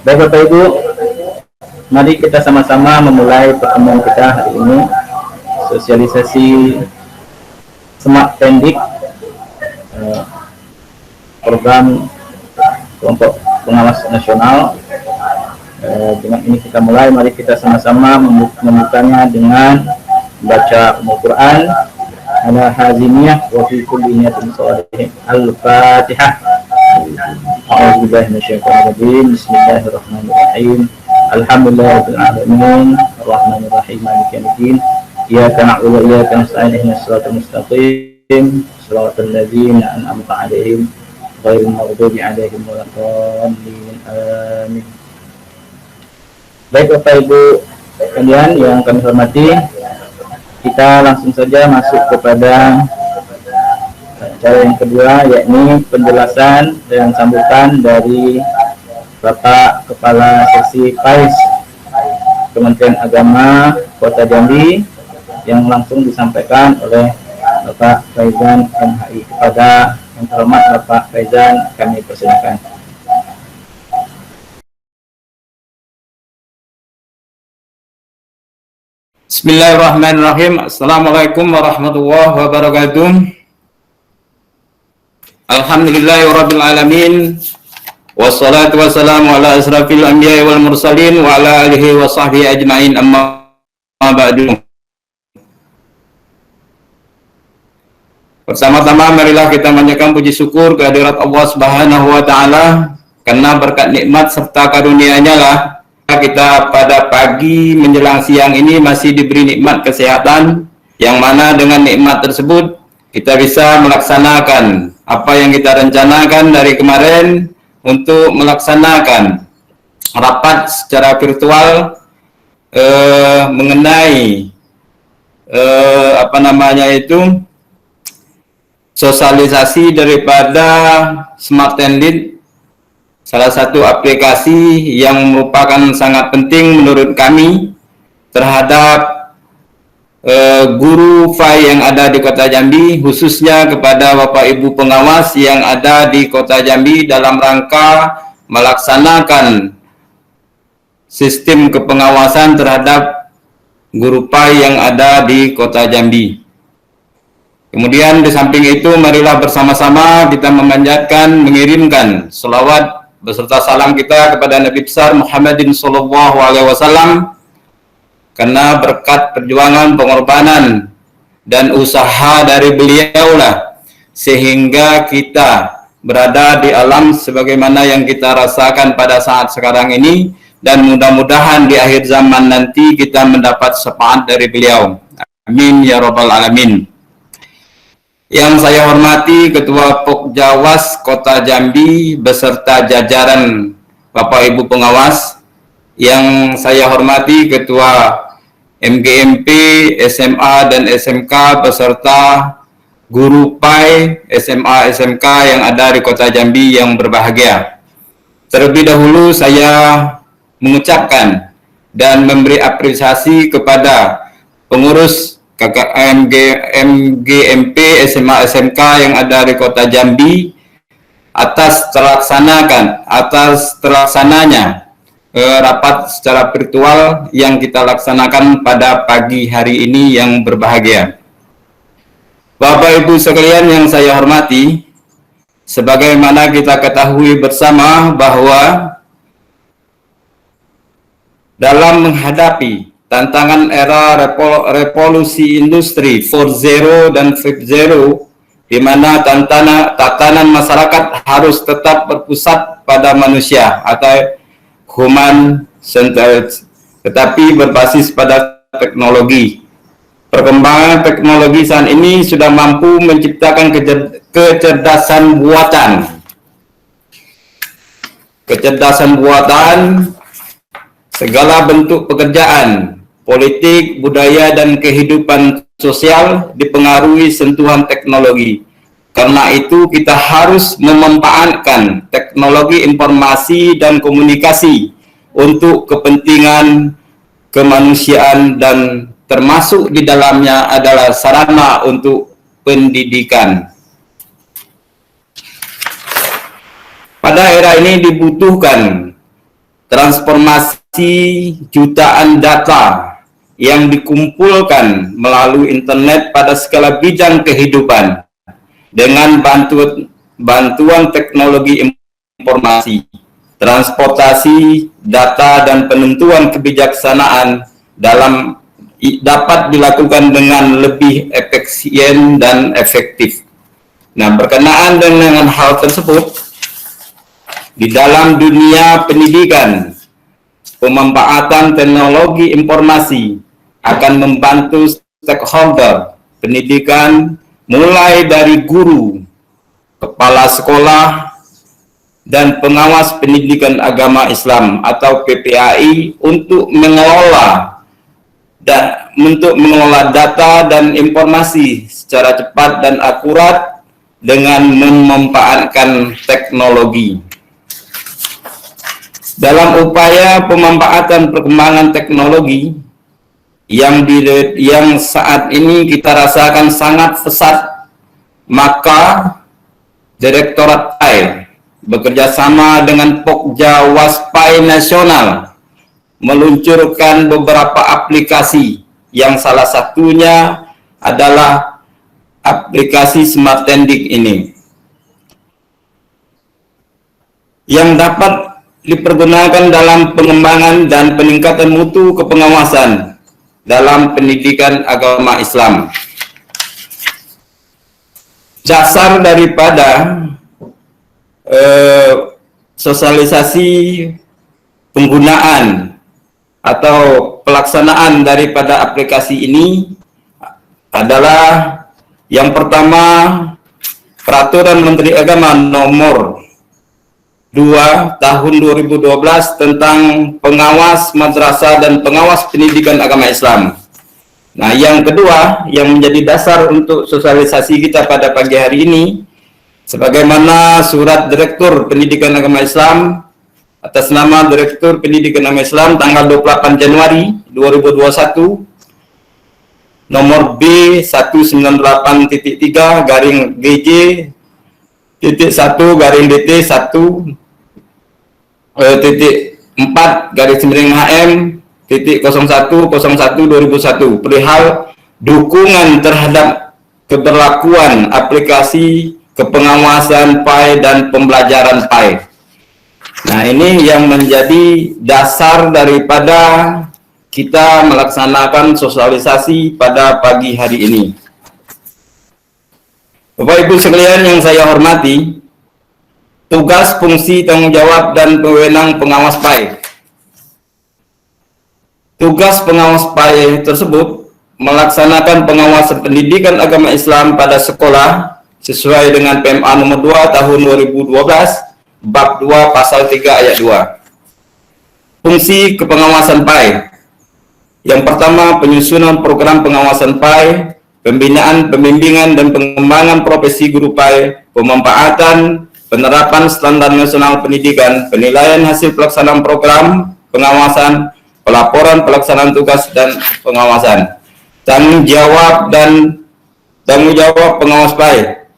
Baik Bapak Ibu, mari kita sama-sama memulai pertemuan kita hari ini, sosialisasi Smart Pendik, program kelompok pengawas nasional. Dengan ini kita mulai, mari kita sama-sama membukanya dengan membaca Al-Quran ala hazimiyah wa fi kulli niyatin shalihin. Al-Fatihah. A'udzubillahi minasyaitonir rajim. Bismillahirrahmanirrahim. Alhamdulillahirabbil alamin, arrahmanir rahim, maliki yaumiddin. Iyyaka na'budu wa iyyaka nasta'in, ihdinas siratal mustaqim, siratal ladzina an'amta 'alaihim ghairil maghdubi 'alaihim waladdallin. Amin. Baik Bapak Ibu sekalian yang kami hormati, kita langsung saja masuk kepada acara yang kedua, yakni penjelasan dan sambutan dari Bapak Kepala Seksi PAIS Kementerian Agama Kota Jambi yang langsung disampaikan oleh Bapak Faizan MHI. Kepada yang terhormat Bapak Faizan, kami persilakan. Bismillahirrahmanirrahim. Assalamualaikum warahmatullahi wabarakatuh. Alhamdulillahirabbil alamin. Wassalatu wassalamu ala asrafil anbiya'i wal mursalin wa ala alihi wa sahbihi ajma'in, amma ba'du. Bersama-sama marilah kita menyatakan puji syukur kehadirat Allah Subhanahu wa taala, karena berkat nikmat serta karunia-Nya lah kita pada pagi menjelang siang ini masih diberi nikmat kesehatan, yang mana dengan nikmat tersebut kita bisa melaksanakan apa yang kita rencanakan dari kemarin untuk melaksanakan rapat secara virtual mengenai sosialisasi daripada Smart Pendik, salah satu aplikasi yang merupakan sangat penting menurut kami terhadap guru FAI yang ada di Kota Jambi, khususnya kepada Bapak Ibu pengawas yang ada di Kota Jambi dalam rangka melaksanakan sistem kepengawasan terhadap guru FAI yang ada di Kota Jambi. Kemudian di samping itu, marilah bersama-sama kita memanjatkan, mengirimkan selawat beserta salam kita kepada Nabi besar Muhammadin sallallahu alaihi wasallam, karena berkat perjuangan, pengorbanan dan usaha dari beliau lah sehingga kita berada di alam sebagaimana yang kita rasakan pada saat sekarang ini, dan mudah-mudahan di akhir zaman nanti kita mendapat syafaat dari beliau. Amin ya rabbal alamin. Yang saya hormati Ketua Pokjawas Kota Jambi beserta jajaran Bapak Ibu pengawas, yang saya hormati Ketua MGMP, SMA dan SMK beserta guru PAI, SMA, SMK yang ada di Kota Jambi yang berbahagia. Terlebih dahulu saya mengucapkan dan memberi apresiasi kepada pengurus MGMP, SMA, SMK yang ada di Kota Jambi atas terlaksananya rapat secara virtual yang kita laksanakan pada pagi hari ini yang berbahagia. Bapak Ibu sekalian yang saya hormati, sebagaimana kita ketahui bersama bahwa dalam menghadapi tantangan era revolusi industri 4.0 dan 5.0, di mana tatanan masyarakat harus tetap berpusat pada manusia atau human centered, tetapi berbasis pada teknologi. Perkembangan teknologi saat ini sudah mampu menciptakan kecerdasan buatan. Kecerdasan buatan, segala bentuk pekerjaan, politik, budaya, dan kehidupan sosial dipengaruhi sentuhan teknologi. Karena itu kita harus memanfaatkan teknologi informasi dan komunikasi untuk kepentingan kemanusiaan, dan termasuk di dalamnya adalah sarana untuk pendidikan. Pada era ini dibutuhkan transformasi jutaan data yang dikumpulkan melalui internet pada segala bidang kehidupan dengan bantuan teknologi informasi, transportasi, data, dan penentuan kebijaksanaan dapat dilakukan dengan lebih efisien dan efektif. Nah, berkenaan dengan hal tersebut, di dalam dunia pendidikan, pemanfaatan teknologi informasi akan membantu stakeholder pendidikan mulai dari guru, kepala sekolah, dan pengawas pendidikan agama Islam atau PPAI untuk mengelola data dan informasi secara cepat dan akurat dengan memanfaatkan teknologi. Dalam upaya pemanfaatan perkembangan teknologi yang saat ini kita rasakan sangat pesat, maka Direktorat PAI bekerja sama dengan Pokja Waspai Nasional meluncurkan beberapa aplikasi yang salah satunya adalah aplikasi Smart Tendik ini, yang dapat dipergunakan dalam pengembangan dan peningkatan mutu kepengawasan dalam pendidikan agama Islam. Dasar daripada sosialisasi penggunaan atau pelaksanaan daripada aplikasi ini adalah yang pertama, Peraturan Menteri Agama Nomor 2 Tahun 2012 tentang pengawas madrasah dan pengawas pendidikan agama Islam. Nah, yang kedua yang menjadi dasar untuk sosialisasi kita pada pagi hari ini, sebagaimana Surat Direktur Pendidikan Agama Islam atas nama Direktur Pendidikan Agama Islam tanggal 28 Januari 2021 nomor B1/3-GJ.1-4-HM.0101/2001 perihal dukungan terhadap keberlakuan aplikasi kepengawasan PAI dan pembelajaran PAI. Nah, ini yang menjadi dasar daripada kita melaksanakan sosialisasi pada pagi hari ini. Bapak Ibu sekalian yang saya hormati, tugas, fungsi, tanggung jawab, dan wewenang pengawas PAI. Tugas pengawas PAI tersebut melaksanakan pengawasan pendidikan agama Islam pada sekolah sesuai dengan PMA nomor 2 tahun 2012 bab 2 pasal 3 ayat 2. Fungsi kepengawasan PAI. Yang pertama, penyusunan program pengawasan PAI, pembinaan, pembimbingan, dan pengembangan profesi guru PAI, pemanfaatan, penerapan standar nasional pendidikan, penilaian hasil pelaksanaan program pengawasan, pelaporan pelaksanaan tugas dan pengawasan. Tanggung jawab pengawas PAI.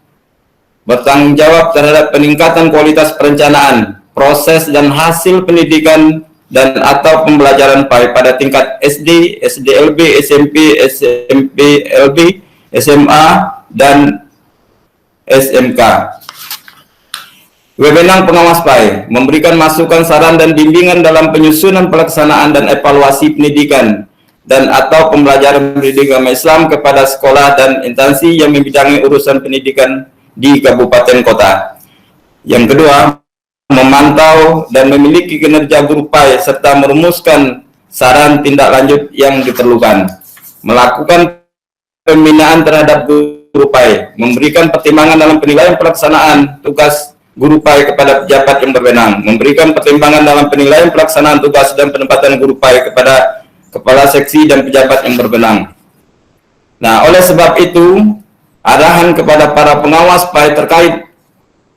Bertanggung jawab terhadap peningkatan kualitas perencanaan, proses dan hasil pendidikan dan atau pembelajaran PAI pada tingkat SD, SDLB, SMP, SMPLB, SMA, dan SMK. Wewenang pengawas PAI memberikan masukan, saran, dan bimbingan dalam penyusunan pelaksanaan dan evaluasi pendidikan dan atau pembelajaran pendidikan Islam kepada sekolah dan instansi yang membidangi urusan pendidikan di kabupaten kota. Yang kedua, memantau dan memiliki kinerja guru PAI serta merumuskan saran tindak lanjut yang diperlukan. Melakukan pembinaan terhadap guru PAI, memberikan pertimbangan dalam penilaian pelaksanaan tugas guru PAI kepada pejabat yang berwenang, memberikan pertimbangan dalam penilaian pelaksanaan tugas dan penempatan guru PAI kepada kepala seksi dan pejabat yang berwenang. Nah, oleh sebab itu, arahan kepada para pengawas PAI terkait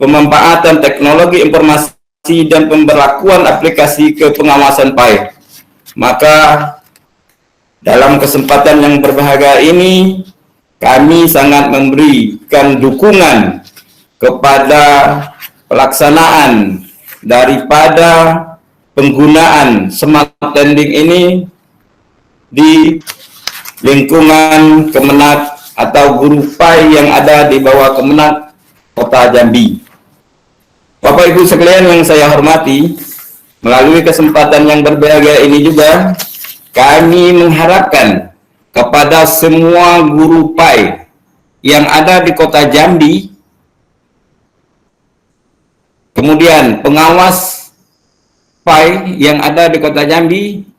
pemanfaatan teknologi informasi dan pemberlakuan aplikasi kepengawasan PAI. Maka dalam kesempatan yang berbahagia ini, kami sangat memberikan dukungan kepada pelaksanaan daripada penggunaan smart lending ini di lingkungan Kemenak atau guru PAI yang ada di bawah Kemenak Kota Jambi. Bapak Ibu sekalian yang saya hormati, melalui kesempatan yang berbahagia ini juga kami mengharapkan kepada semua guru PAI yang ada di Kota Jambi, kemudian pengawas PAI yang ada di Kota Jambi,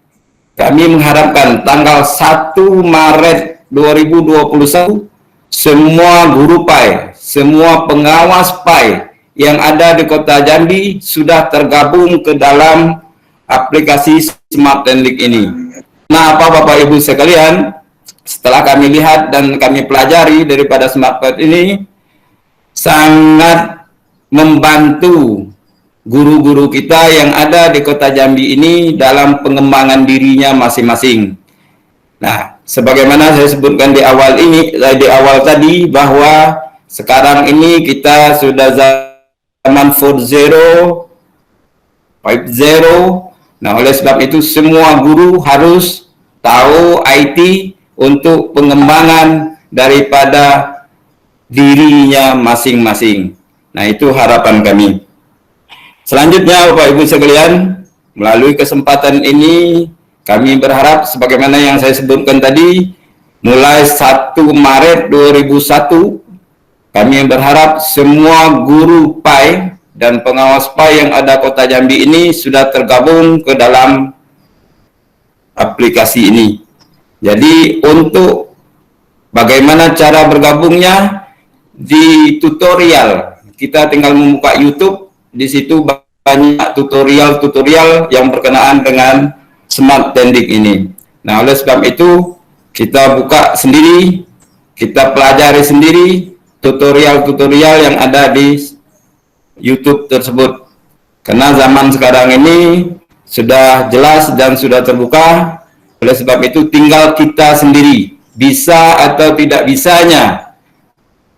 kami mengharapkan tanggal 1 Maret 2021 semua guru PAI, semua pengawas PAI yang ada di Kota Jambi sudah tergabung ke dalam aplikasi Smart Lending ini. Nah, apa Bapak Ibu sekalian, setelah kami lihat dan kami pelajari daripada Smart Lending ini, sangat membantu guru-guru kita yang ada di Kota Jambi ini dalam pengembangan dirinya masing-masing. Nah, sebagaimana saya sebutkan di awal tadi bahwa sekarang ini kita sudah zaman 4.0, 5.0. Nah, oleh sebab itu semua guru harus tahu IT untuk pengembangan daripada dirinya masing-masing. Nah, itu harapan kami. Selanjutnya Bapak Ibu sekalian, melalui kesempatan ini kami berharap sebagaimana yang saya sebutkan tadi, mulai 1 Maret 2001 kami berharap semua guru PAI dan pengawas PAI yang ada Kota Jambi ini sudah tergabung ke dalam aplikasi ini. Jadi untuk bagaimana cara bergabungnya, di tutorial kita tinggal membuka YouTube. Di situ banyak tutorial-tutorial yang berkenaan dengan Smart Lending ini. Nah, oleh sebab itu kita buka sendiri, kita pelajari sendiri tutorial-tutorial yang ada di YouTube tersebut. Karena zaman sekarang ini sudah jelas dan sudah terbuka, oleh sebab itu tinggal kita sendiri bisa atau tidak bisanya,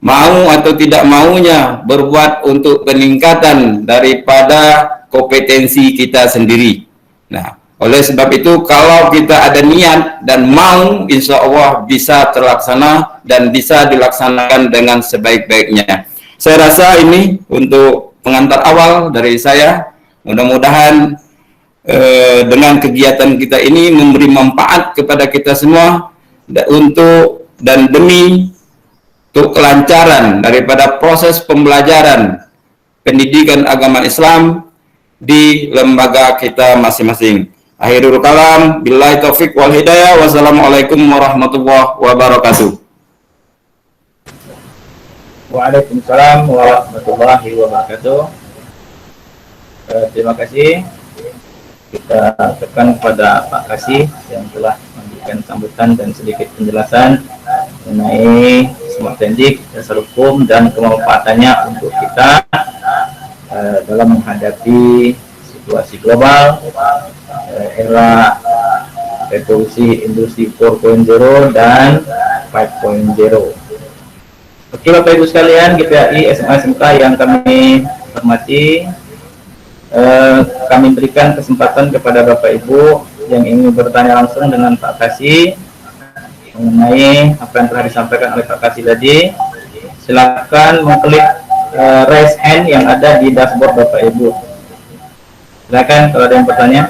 mau atau tidak maunya berbuat untuk peningkatan daripada kompetensi kita sendiri. Nah, oleh sebab itu kalau kita ada niat dan mau, insya Allah bisa terlaksana dan bisa dilaksanakan dengan sebaik-baiknya. Saya rasa ini untuk pengantar awal dari saya. Mudah-mudahan dengan kegiatan kita ini memberi manfaat kepada kita semua untuk dan demi untuk kelancaran daripada proses pembelajaran pendidikan agama Islam di lembaga kita masing-masing. Akhirul kalam, billahi taufik wal hidayah, wassalamualaikum warahmatullahi wabarakatuh. Waalaikumsalam warahmatullahi wabarakatuh. Terima kasih. Kita tekan kepada Pak Kasih yang telah memberikan sambutan dan sedikit penjelasan mengenai Smart Lending, dasar hukum dan kemanfaatannya untuk kita dalam menghadapi situasi global, era revolusi industri 4.0 dan 5.0. Oke Bapak Ibu sekalian, GPAI SMA SMK yang kami hormati, kami berikan kesempatan kepada Bapak Ibu yang ingin bertanya langsung dengan Pak Kasih mengenai apa yang telah disampaikan oleh Pak Kasih tadi. Silakan mengklik raise hand yang ada di dashboard Bapak Ibu. Silakan kalau ada yang bertanya.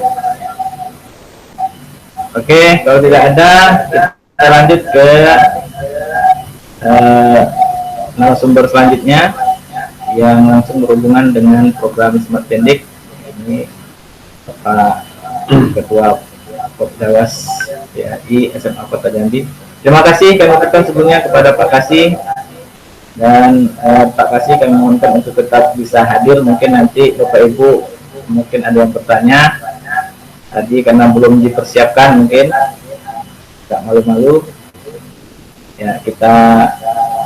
Oke, kalau tidak ada, kita lanjut ke narasumber selanjutnya yang langsung berhubungan dengan program Smart Lending. Ini Bapak Ketua Popdawas PAI SMA Kota Jambi. Terima kasih kami ucapkan sebelumnya kepada Pak Kasih dan Pak Kasih kami mohonkan untuk tetap bisa hadir. Mungkin nanti Bapak Ibu mungkin ada yang bertanya tadi karena belum dipersiapkan, mungkin tak malu-malu ya, kita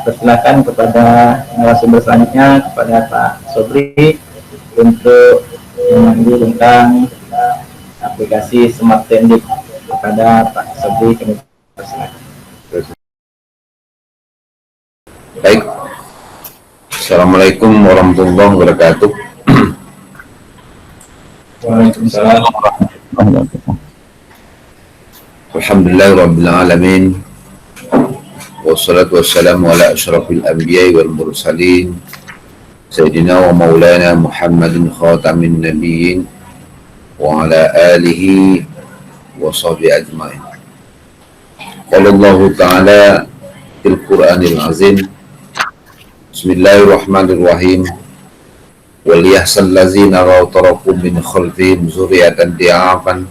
persilakan kepada narasumber selanjutnya, kepada Pak Sobri untuk mengambil tentang aplikasi Smart Lending. Kepada Pak Sobri kami persilakan. Baik. Assalamualaikum warahmatullahi wabarakatuh. Waalaikumsalam. Alhamdulillahirabbil alamin. Wassalatu wassalamu ala asyrafil anbiya'i wal mursalin sayyidina wa maulana Muhammadin khatamin nabiyyin wa ala alihi wa sahbihi ajma'in. Qala Allah Ta'ala fil Qur'anil Azim. Bismillahirrahmanirrahim. Wal yahsal ladzina taraku min khalfihim dzurriyyatan di'afan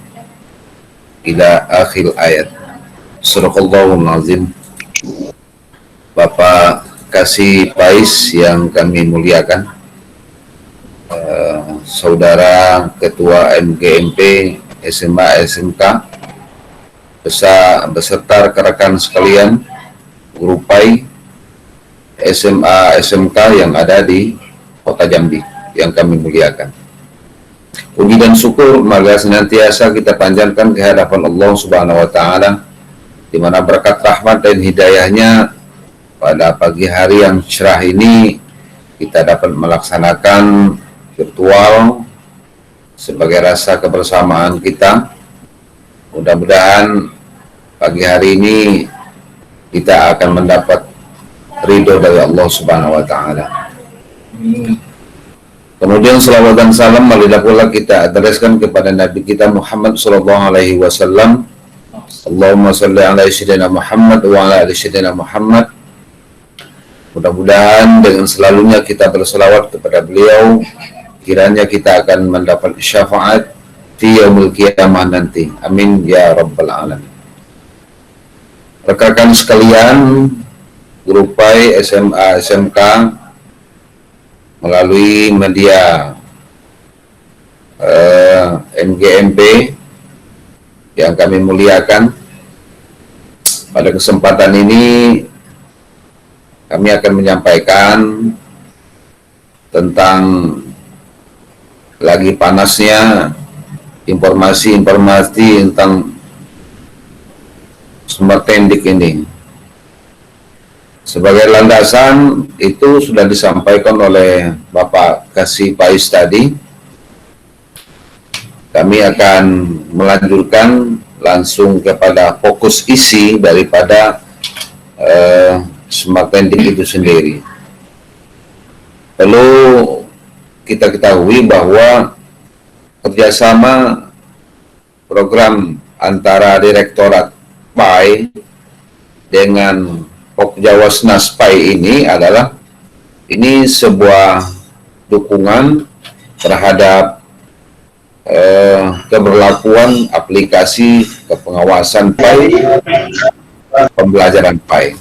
ila akhir ayat. Sadaqallahul azim. Bapak Kasih Pais yang kami muliakan, Saudara Ketua MGMP SMA SMK beserta rekan sekalian guru PAI SMA SMK yang ada di Kota Jambi yang kami muliakan. Puji dan syukur maka senantiasa kita panjatkan ke hadapan Allah Subhanahu wa taala, di mana berkat rahmat dan hidayahnya pada pagi hari yang cerah ini kita dapat melaksanakan virtual sebagai rasa kebersamaan kita. Mudah-mudahan pagi hari ini kita akan mendapat ridho dari Allah Subhanahu wa taala. Kemudian salawat dan salam marilah pula kita addreskan kepada Nabi kita Muhammad sallallahu alaihi wasallam. Allahumma shalli ala sayyidina Muhammad wa ala ali sayyidina Muhammad. Mudah-mudahan dengan selalunya kita berselawat kepada beliau, kiranya kita akan mendapat syafaat di yaumul qiyamah nanti. Amin ya rabbal alamin. Rekan-rekan sekalian, guru PAI SMA SMK melalui media MGMP yang kami muliakan, pada kesempatan ini kami akan menyampaikan tentang lagi panasnya informasi-informasi tentang Smart Tendik ini. Sebagai landasan itu sudah disampaikan oleh Bapak Kasih Pais tadi. Kami akan melanjutkan langsung kepada fokus isi daripada Smart Tendik itu sendiri. Perlu kita ketahui bahwa kerjasama program antara Direktorat PAI dengan Pokjawasnas PAI ini adalah sebuah dukungan terhadap keberlakuan aplikasi kepengawasan PAI, pembelajaran PAI.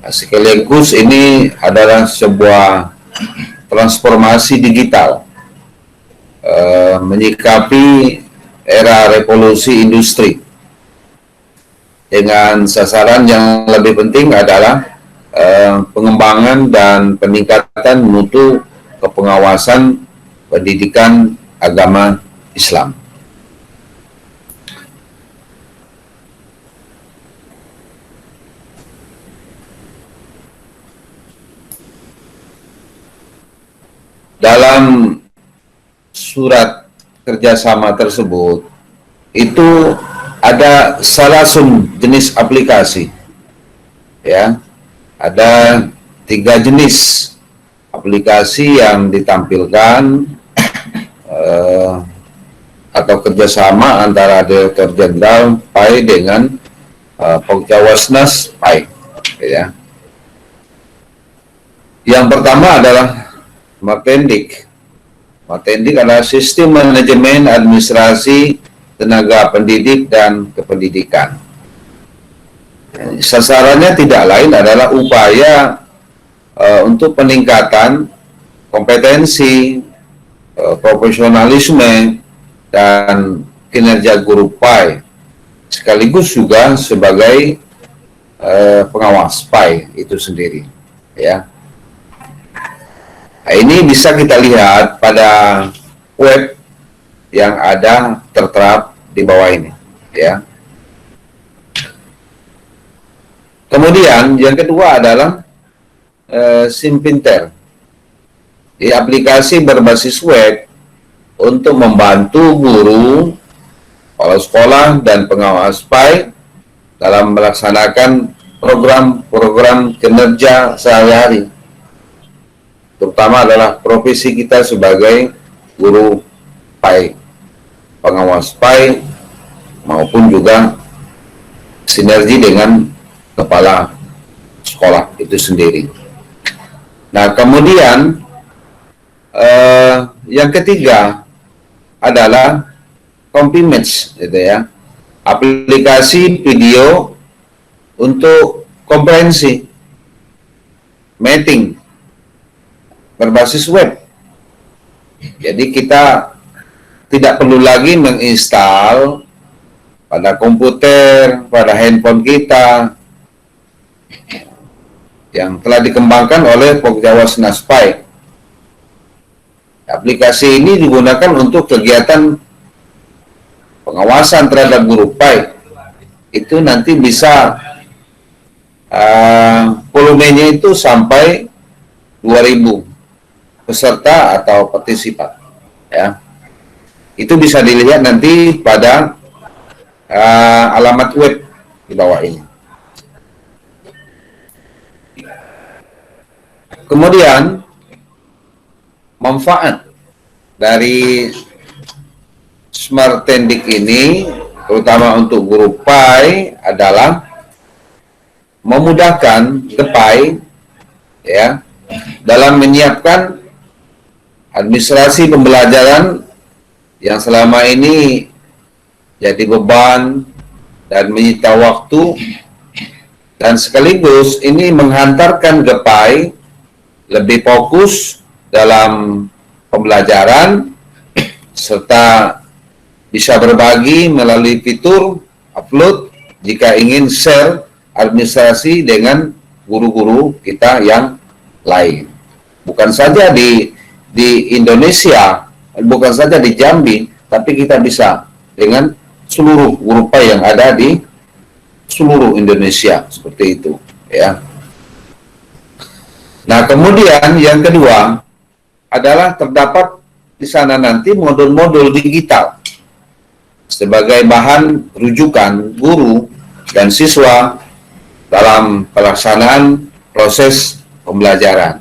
Sekaligus ini adalah sebuah transformasi digital, menyikapi era revolusi industri, dengan sasaran yang lebih penting adalah pengembangan dan peningkatan mutu kepengawasan pendidikan agama Islam. Dalam surat kerjasama tersebut itu ada salah satu jenis aplikasi, ya, ada 3 jenis aplikasi yang ditampilkan atau kerjasama antara Direktur Jenderal PAI dengan Pokjawasnas PAI, ya. Yang pertama adalah Smart Tendik. Smart Tendik adalah sistem manajemen administrasi tenaga pendidik dan kependidikan. Sasarannya tidak lain adalah upaya untuk peningkatan kompetensi, profesionalisme, dan kinerja guru PAI, sekaligus juga sebagai pengawas PAI itu sendiri, ya. Nah, ini bisa kita lihat pada web yang ada tertera di bawah ini, ya. Kemudian yang kedua adalah SIM Pinter, di aplikasi berbasis web untuk membantu guru, kepala sekolah, dan pengawas SPAI dalam melaksanakan program-program kinerja sehari-hari. Terutama adalah profesi kita sebagai guru SPAI, pengawas SPAI, maupun juga sinergi dengan kepala sekolah itu sendiri. Nah, kemudian yang ketiga adalah Compimage, gitu ya, aplikasi video untuk komprehensi meeting berbasis web. Jadi kita tidak perlu lagi menginstal pada komputer, pada handphone kita yang telah dikembangkan oleh Pokjawas SPAI. Aplikasi ini digunakan untuk kegiatan pengawasan terhadap guru PAI. Itu nanti bisa volumenya itu sampai 2000 peserta atau partisipan, ya. Itu bisa dilihat nanti pada alamat web di bawah ini. Kemudian manfaat dari Smart Tendik ini, terutama untuk guru PAI, adalah memudahkan GEPAI, ya, dalam menyiapkan administrasi pembelajaran yang selama ini jadi beban dan menyita waktu, dan sekaligus ini menghantarkan GEPAI lebih fokus dalam pembelajaran serta bisa berbagi melalui fitur upload jika ingin share administrasi dengan guru-guru kita yang lain. Bukan saja di Indonesia, bukan saja di Jambi, tapi kita bisa dengan seluruh guru PAI yang ada di seluruh Indonesia, seperti itu, ya. Nah, kemudian yang kedua adalah terdapat di sana nanti modul-modul digital sebagai bahan rujukan guru dan siswa dalam pelaksanaan proses pembelajaran.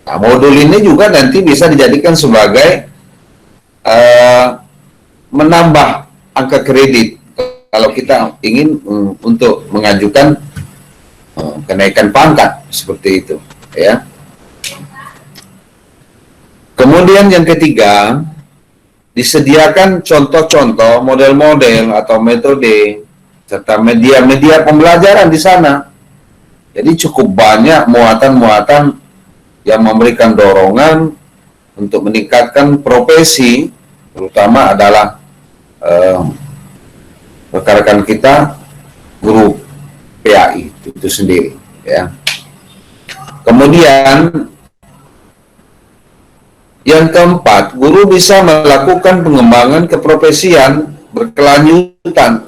Nah, modul ini juga nanti bisa dijadikan sebagai menambah angka kredit kalau kita ingin untuk mengajukan kenaikan pangkat, seperti itu, ya. Kemudian yang ketiga, disediakan contoh-contoh, model-model atau metode serta media-media pembelajaran di sana. Jadi cukup banyak muatan-muatan yang memberikan dorongan untuk meningkatkan profesi, terutama adalah rekan-rekan kita guru PAI itu sendiri, ya. Kemudian yang keempat, guru bisa melakukan pengembangan keprofesian berkelanjutan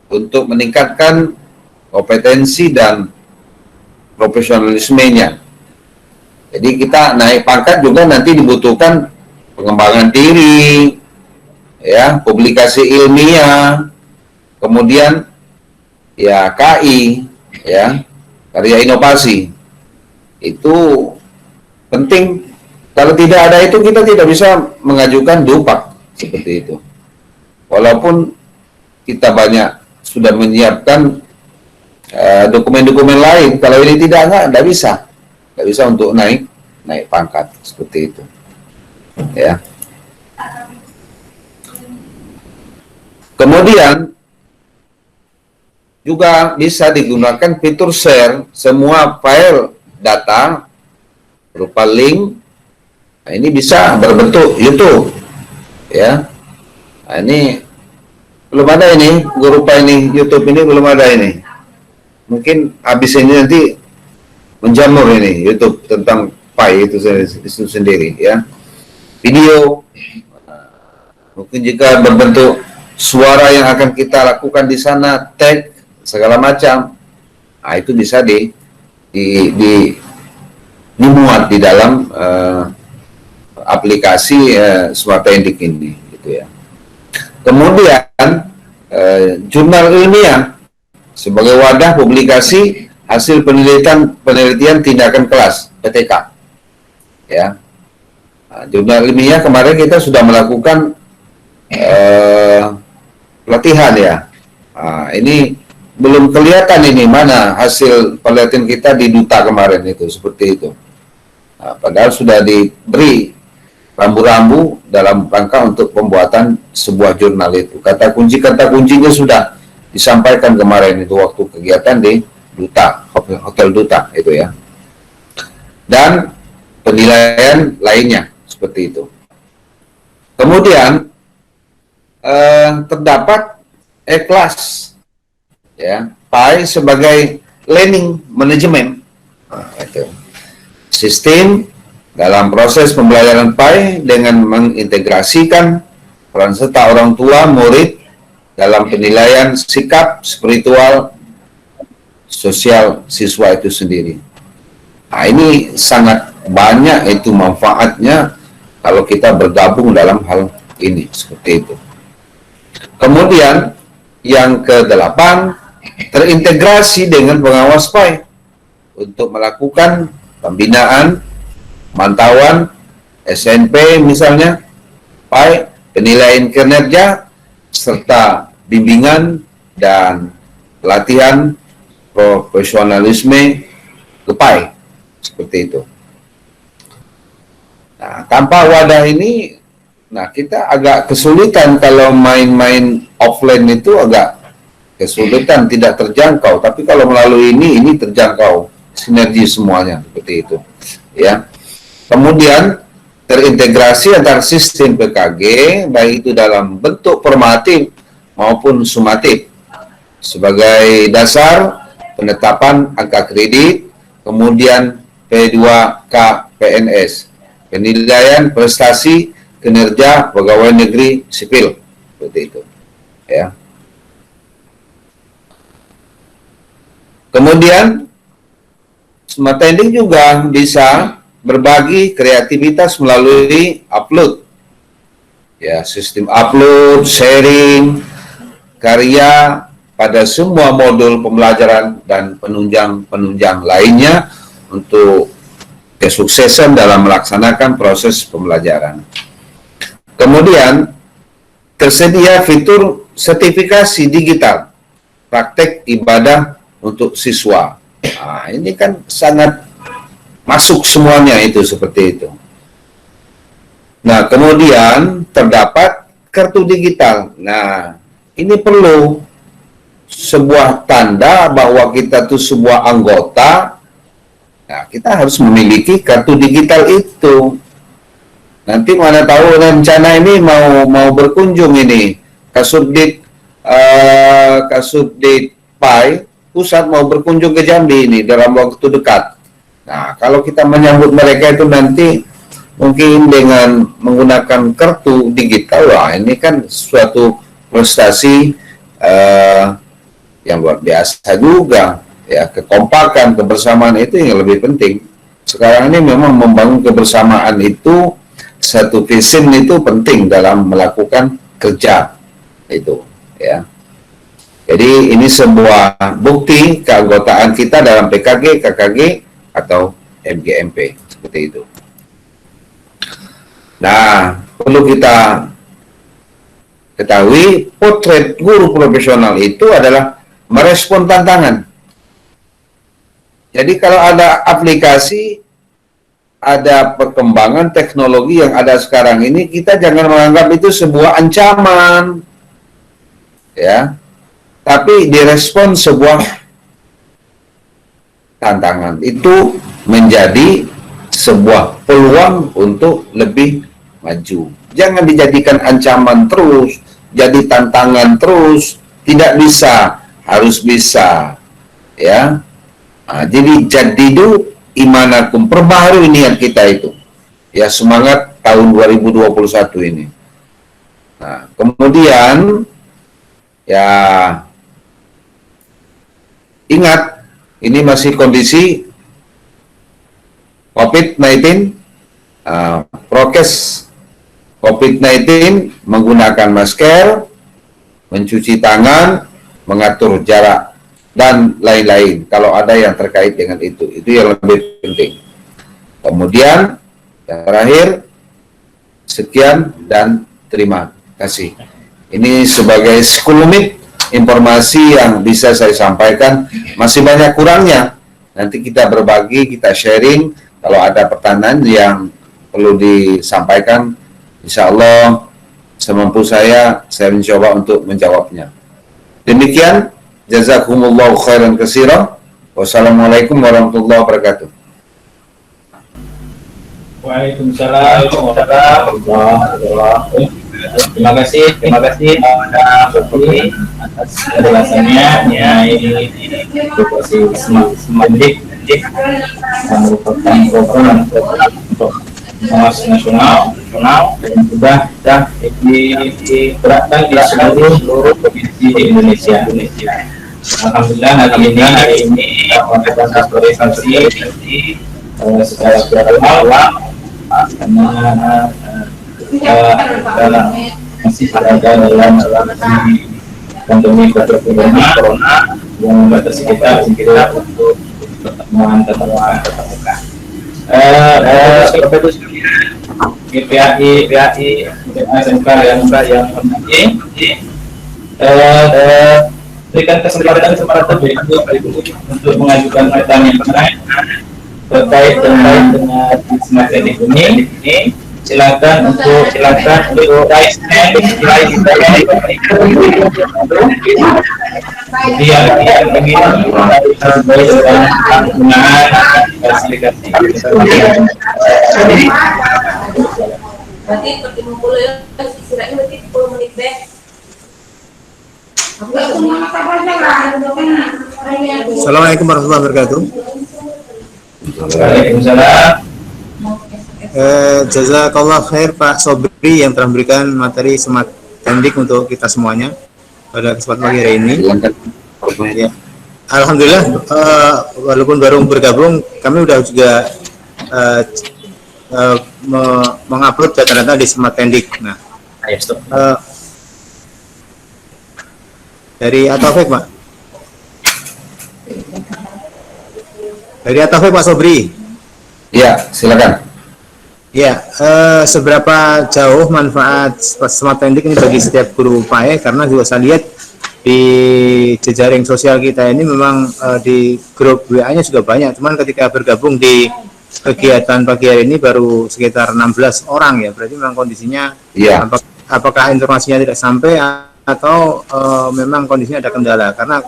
untuk meningkatkan kompetensi dan profesionalismenya. Jadi kita naik pangkat juga nanti dibutuhkan pengembangan diri, ya, publikasi ilmiah, kemudian ya KI, ya, karya inovasi. Itu penting. Kalau tidak ada itu, kita tidak bisa mengajukan DUPAK, seperti itu. Walaupun kita banyak sudah menyiapkan dokumen-dokumen lain, kalau ini tidak bisa untuk naik pangkat, seperti itu, ya. Kemudian juga bisa digunakan fitur share semua file data berupa link. Nah, ini bisa berbentuk YouTube, ya. Nah, ini belum ada, ini guru PAI ini, YouTube ini belum ada ini. Mungkin habis ini nanti menjamur ini YouTube tentang PAI itu sendiri, ya. Video, mungkin jika berbentuk suara yang akan kita lakukan di sana, tag segala macam, nah, itu bisa dimuat di dalam aplikasi Smart Tendik ini, gitu ya. Kemudian jurnal ilmiah sebagai wadah publikasi hasil penelitian tindakan kelas PTK, ya. Nah, jurnal ilmiah kemarin kita sudah melakukan pelatihan ya. Nah, ini belum kelihatan ini mana hasil penelitian kita di duta kemarin itu, seperti itu. Nah, padahal sudah diberi rambu-rambu dalam rangka untuk pembuatan sebuah jurnal itu. Kata kuncinya sudah disampaikan kemarin itu waktu kegiatan di duta, hotel duta itu ya. Dan penilaian lainnya seperti itu. Kemudian terdapat E-Class ya, PAI sebagai learning management. Nah, itu. Sistem dalam proses pembelajaran PAI dengan mengintegrasikan peran serta orang tua murid dalam penilaian sikap spiritual sosial siswa itu sendiri. Nah, ini sangat banyak itu manfaatnya kalau kita bergabung dalam hal ini, seperti itu. Kemudian yang ke-8, terintegrasi dengan pengawas PAI untuk melakukan pembinaan, pemantauan, SNP misalnya, PAI, penilaian kinerja, serta bimbingan dan pelatihan profesionalisme ke PAI, seperti itu. Nah, tanpa wadah ini, nah kita agak kesulitan kalau main-main offline itu agak kesulitan, tidak terjangkau. Tapi kalau melalui ini terjangkau, sinergi semuanya seperti itu. Ya. Kemudian terintegrasi antar sistem PKG baik itu dalam bentuk formatif maupun sumatif sebagai dasar penetapan angka kredit, kemudian P2K PNS, penilaian prestasi kinerja pegawai negeri sipil, seperti itu. Ya. Kemudian Smart Tendik juga bisa berbagi kreativitas melalui upload, ya, sistem upload, sharing karya pada semua modul pembelajaran dan penunjang lainnya untuk kesuksesan dalam melaksanakan proses pembelajaran. Kemudian tersedia fitur sertifikasi digital praktek ibadah untuk siswa. Nah, ini kan sangat masuk semuanya itu, seperti itu. Nah, kemudian terdapat kartu digital. Nah, ini perlu sebuah tanda bahwa kita tuh sebuah anggota. Nah, kita harus memiliki kartu digital itu. Nanti mana tahu rencana ini mau berkunjung ini Kasubdit PAI pusat mau berkunjung ke Jambi ini dalam waktu dekat. Nah, kalau kita menyambut mereka itu nanti mungkin dengan menggunakan kartu digital, wah ini kan suatu prestasi yang luar biasa juga. Ya, kekompakan, kebersamaan itu yang lebih penting. Sekarang ini memang membangun kebersamaan itu, satu vision itu penting dalam melakukan kerja itu, ya. Jadi ini sebuah bukti keanggotaan kita dalam PKG, KKG, atau MGMP, seperti itu. Nah, perlu kita ketahui, potret guru profesional itu adalah merespon tantangan. Jadi kalau ada aplikasi, ada perkembangan teknologi yang ada sekarang ini, kita jangan menganggap itu sebuah ancaman, ya, tapi direspon sebuah tantangan. Itu menjadi sebuah peluang untuk lebih maju. Jangan dijadikan ancaman terus, jadi tantangan terus, tidak bisa, harus bisa, ya. Nah, jadi jadidu imanakum, perbaharui niat kita itu. Ya, semangat tahun 2021 ini. Nah, kemudian ya ingat, ini masih kondisi COVID-19, prokes COVID-19, menggunakan masker, mencuci tangan, mengatur jarak, dan lain-lain. Kalau ada yang terkait dengan itu yang lebih penting. Kemudian yang terakhir, sekian dan terima kasih. Ini sebagai sekelumit informasi yang bisa saya sampaikan. Masih banyak kurangnya. Nanti kita berbagi, kita sharing. Kalau ada pertanyaan yang perlu disampaikan, insya Allah semampu saya mencoba untuk menjawabnya. Demikian, jazakumullahu khairan katsiran. Wassalamualaikum warahmatullahi wabarakatuh. Waalaikumsalam warahmatullahi wabarakatuh. Terima kasih kepada Sofi atas penjelasannya. Ini Profesi Semandik yang merupakan program untuk pengawas nasional dan sudah diterapkan di seluruh provinsi di Indonesia. Alhamdulillah hari ini melakukan sosialisasi secara berkala karena kita masih berada dalam pandemi corona yang membatasi kita untuk pertemuan tatap muka. PPAI SMK yang berikan kesempatan untuk mengajukan pertanyaan terkait dengan Smart Edit ini. Silakan untuk raise hand biar begini sesuai dengan penggunaan fasilitas. Berarti 50 ya, istilahnya berarti 10 menit deh. Assalamualaikum warahmatullahi wabarakatuh. Waalaikumsalam. Jazakallah khair Pak Sobri yang telah memberikan materi Smart Tendik untuk kita semuanya pada kesempatan pagi hari ini. Ya. Alhamdulillah, walaupun baru bergabung, kami sudah juga mengupload data-data di Smart Tendik. Nah, dari Ataufik Pak. Dari Ataufik Pak Sobri. Ya, silakan. Ya, seberapa jauh manfaat Smart Tendik ini bagi setiap guru PAE, karena juga saya lihat di jejaring sosial kita ini memang di grup WA-nya juga banyak, cuman ketika bergabung di kegiatan pagi hari ini baru sekitar 16 orang ya, berarti memang kondisinya apakah informasinya tidak sampai atau memang kondisinya ada kendala, karena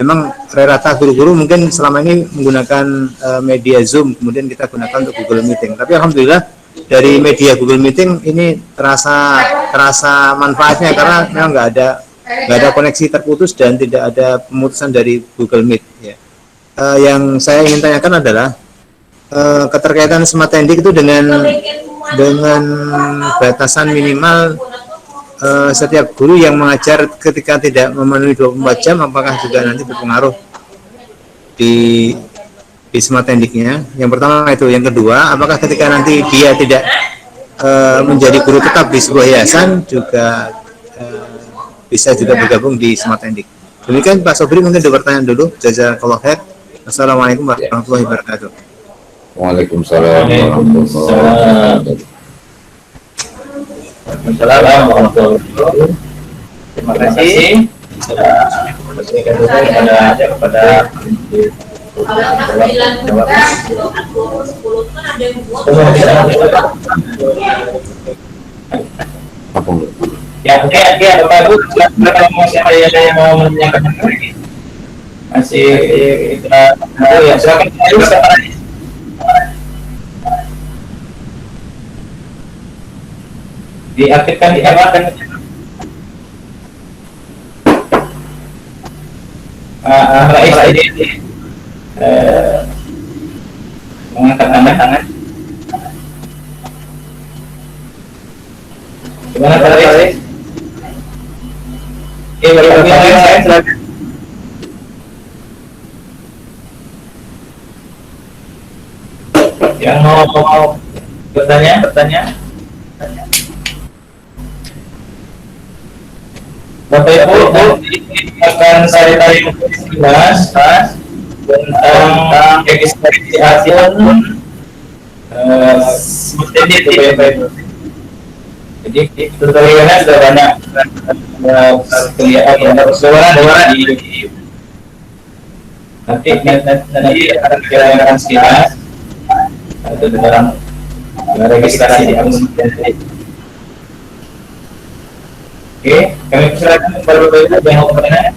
memang rata guru-guru mungkin selama ini menggunakan media Zoom, kemudian kita gunakan untuk Google Meeting, tapi alhamdulillah dari media Google Meeting ini terasa manfaatnya, karena memang nggak ada koneksi terputus dan tidak ada pemutusan dari Google Meet ya. Yang saya ingin tanyakan adalah keterkaitan Smart Tendik itu dengan batasan minimal setiap guru yang mengajar ketika tidak memenuhi 24 jam, apakah juga nanti berpengaruh di Smart Tendiknya? Yang pertama itu. Yang kedua, apakah ketika nanti dia tidak menjadi guru tetap di sebuah yayasan juga bisa juga bergabung di Smart Tendik? Demikian Pak Sobri, mungkin ada pertanyaan dulu. Jazakallah khair. Assalamualaikum warahmatullahi wabarakatuh. Waalaikumsalam warahmatullahi wabarakatuh. Assalamualaikum warahmatullahi wabarakatuh. Terima kasih kepada ya, oke, ada bagus. Kalau masih ada yang mau menanyakan lagi, masih ya silakan. Diaktifkan di apa dan Rais ini mengangkat tangan. Gimana Pak Rais? Saya silakan. Yang mau Pertanyaan. Bapak Ibu akan saya tarik sekilas tentang registrasi akun seperti itu Bapak Ibu. Jadi tutorialnya sudah banyak kelihatan yang bersuara di nanti akan kita akan sekilas atau dalam registrasi di akun identitas. Oke, kami persilakan kepada Bapak Ibu yang mau bertanya.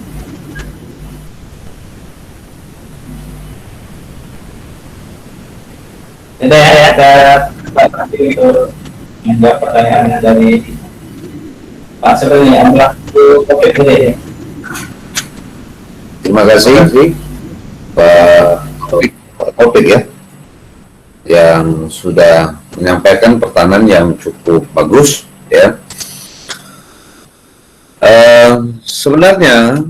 Tidak ya, ada untuk menjawab pertanyaan dari Pak sebenarnya adalah topik ini. Terima kasih Pak Topik ya, yang sudah menyampaikan pertanyaan yang cukup bagus ya. Sebenarnya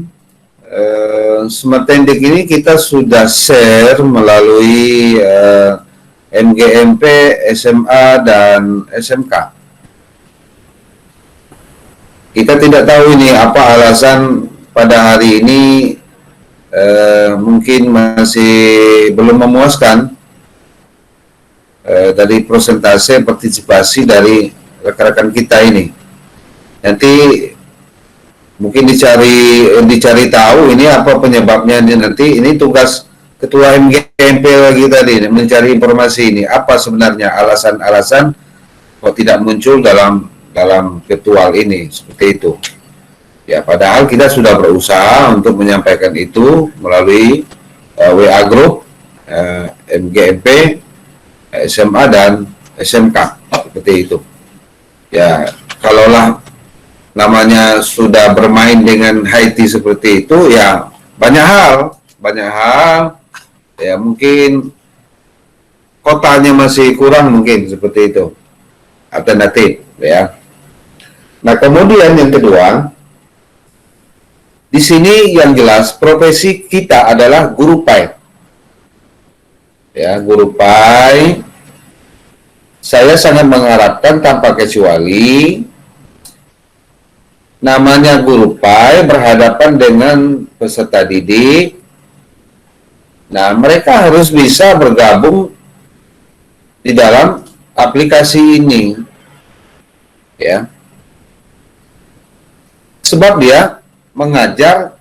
Smart Tendik ini kita sudah share melalui MGMP, SMA dan SMK. Kita tidak tahu ini apa alasan pada hari ini mungkin masih belum memuaskan dari persentase partisipasi dari rekan-rekan kita ini. Nanti mungkin dicari tahu ini apa penyebabnya. Nanti ini tugas Ketua MGMP lagi tadi mencari informasi ini apa sebenarnya alasan-alasan kok tidak muncul dalam virtual ini seperti itu. Ya, padahal kita sudah berusaha untuk menyampaikan itu melalui WA Group MGMP, SMA dan SMK seperti itu. Ya, kalaulah namanya sudah bermain dengan Haiti seperti itu, ya banyak hal ya, mungkin kotanya masih kurang mungkin seperti itu alternatif ya. Nah, kemudian yang kedua, di sini yang jelas profesi kita adalah guru PAI ya, guru PAI. Saya sangat mengharapkan tanpa kecuali namanya guru PAI berhadapan dengan peserta didik. Nah, mereka harus bisa bergabung di dalam aplikasi ini, ya. Sebab dia mengajar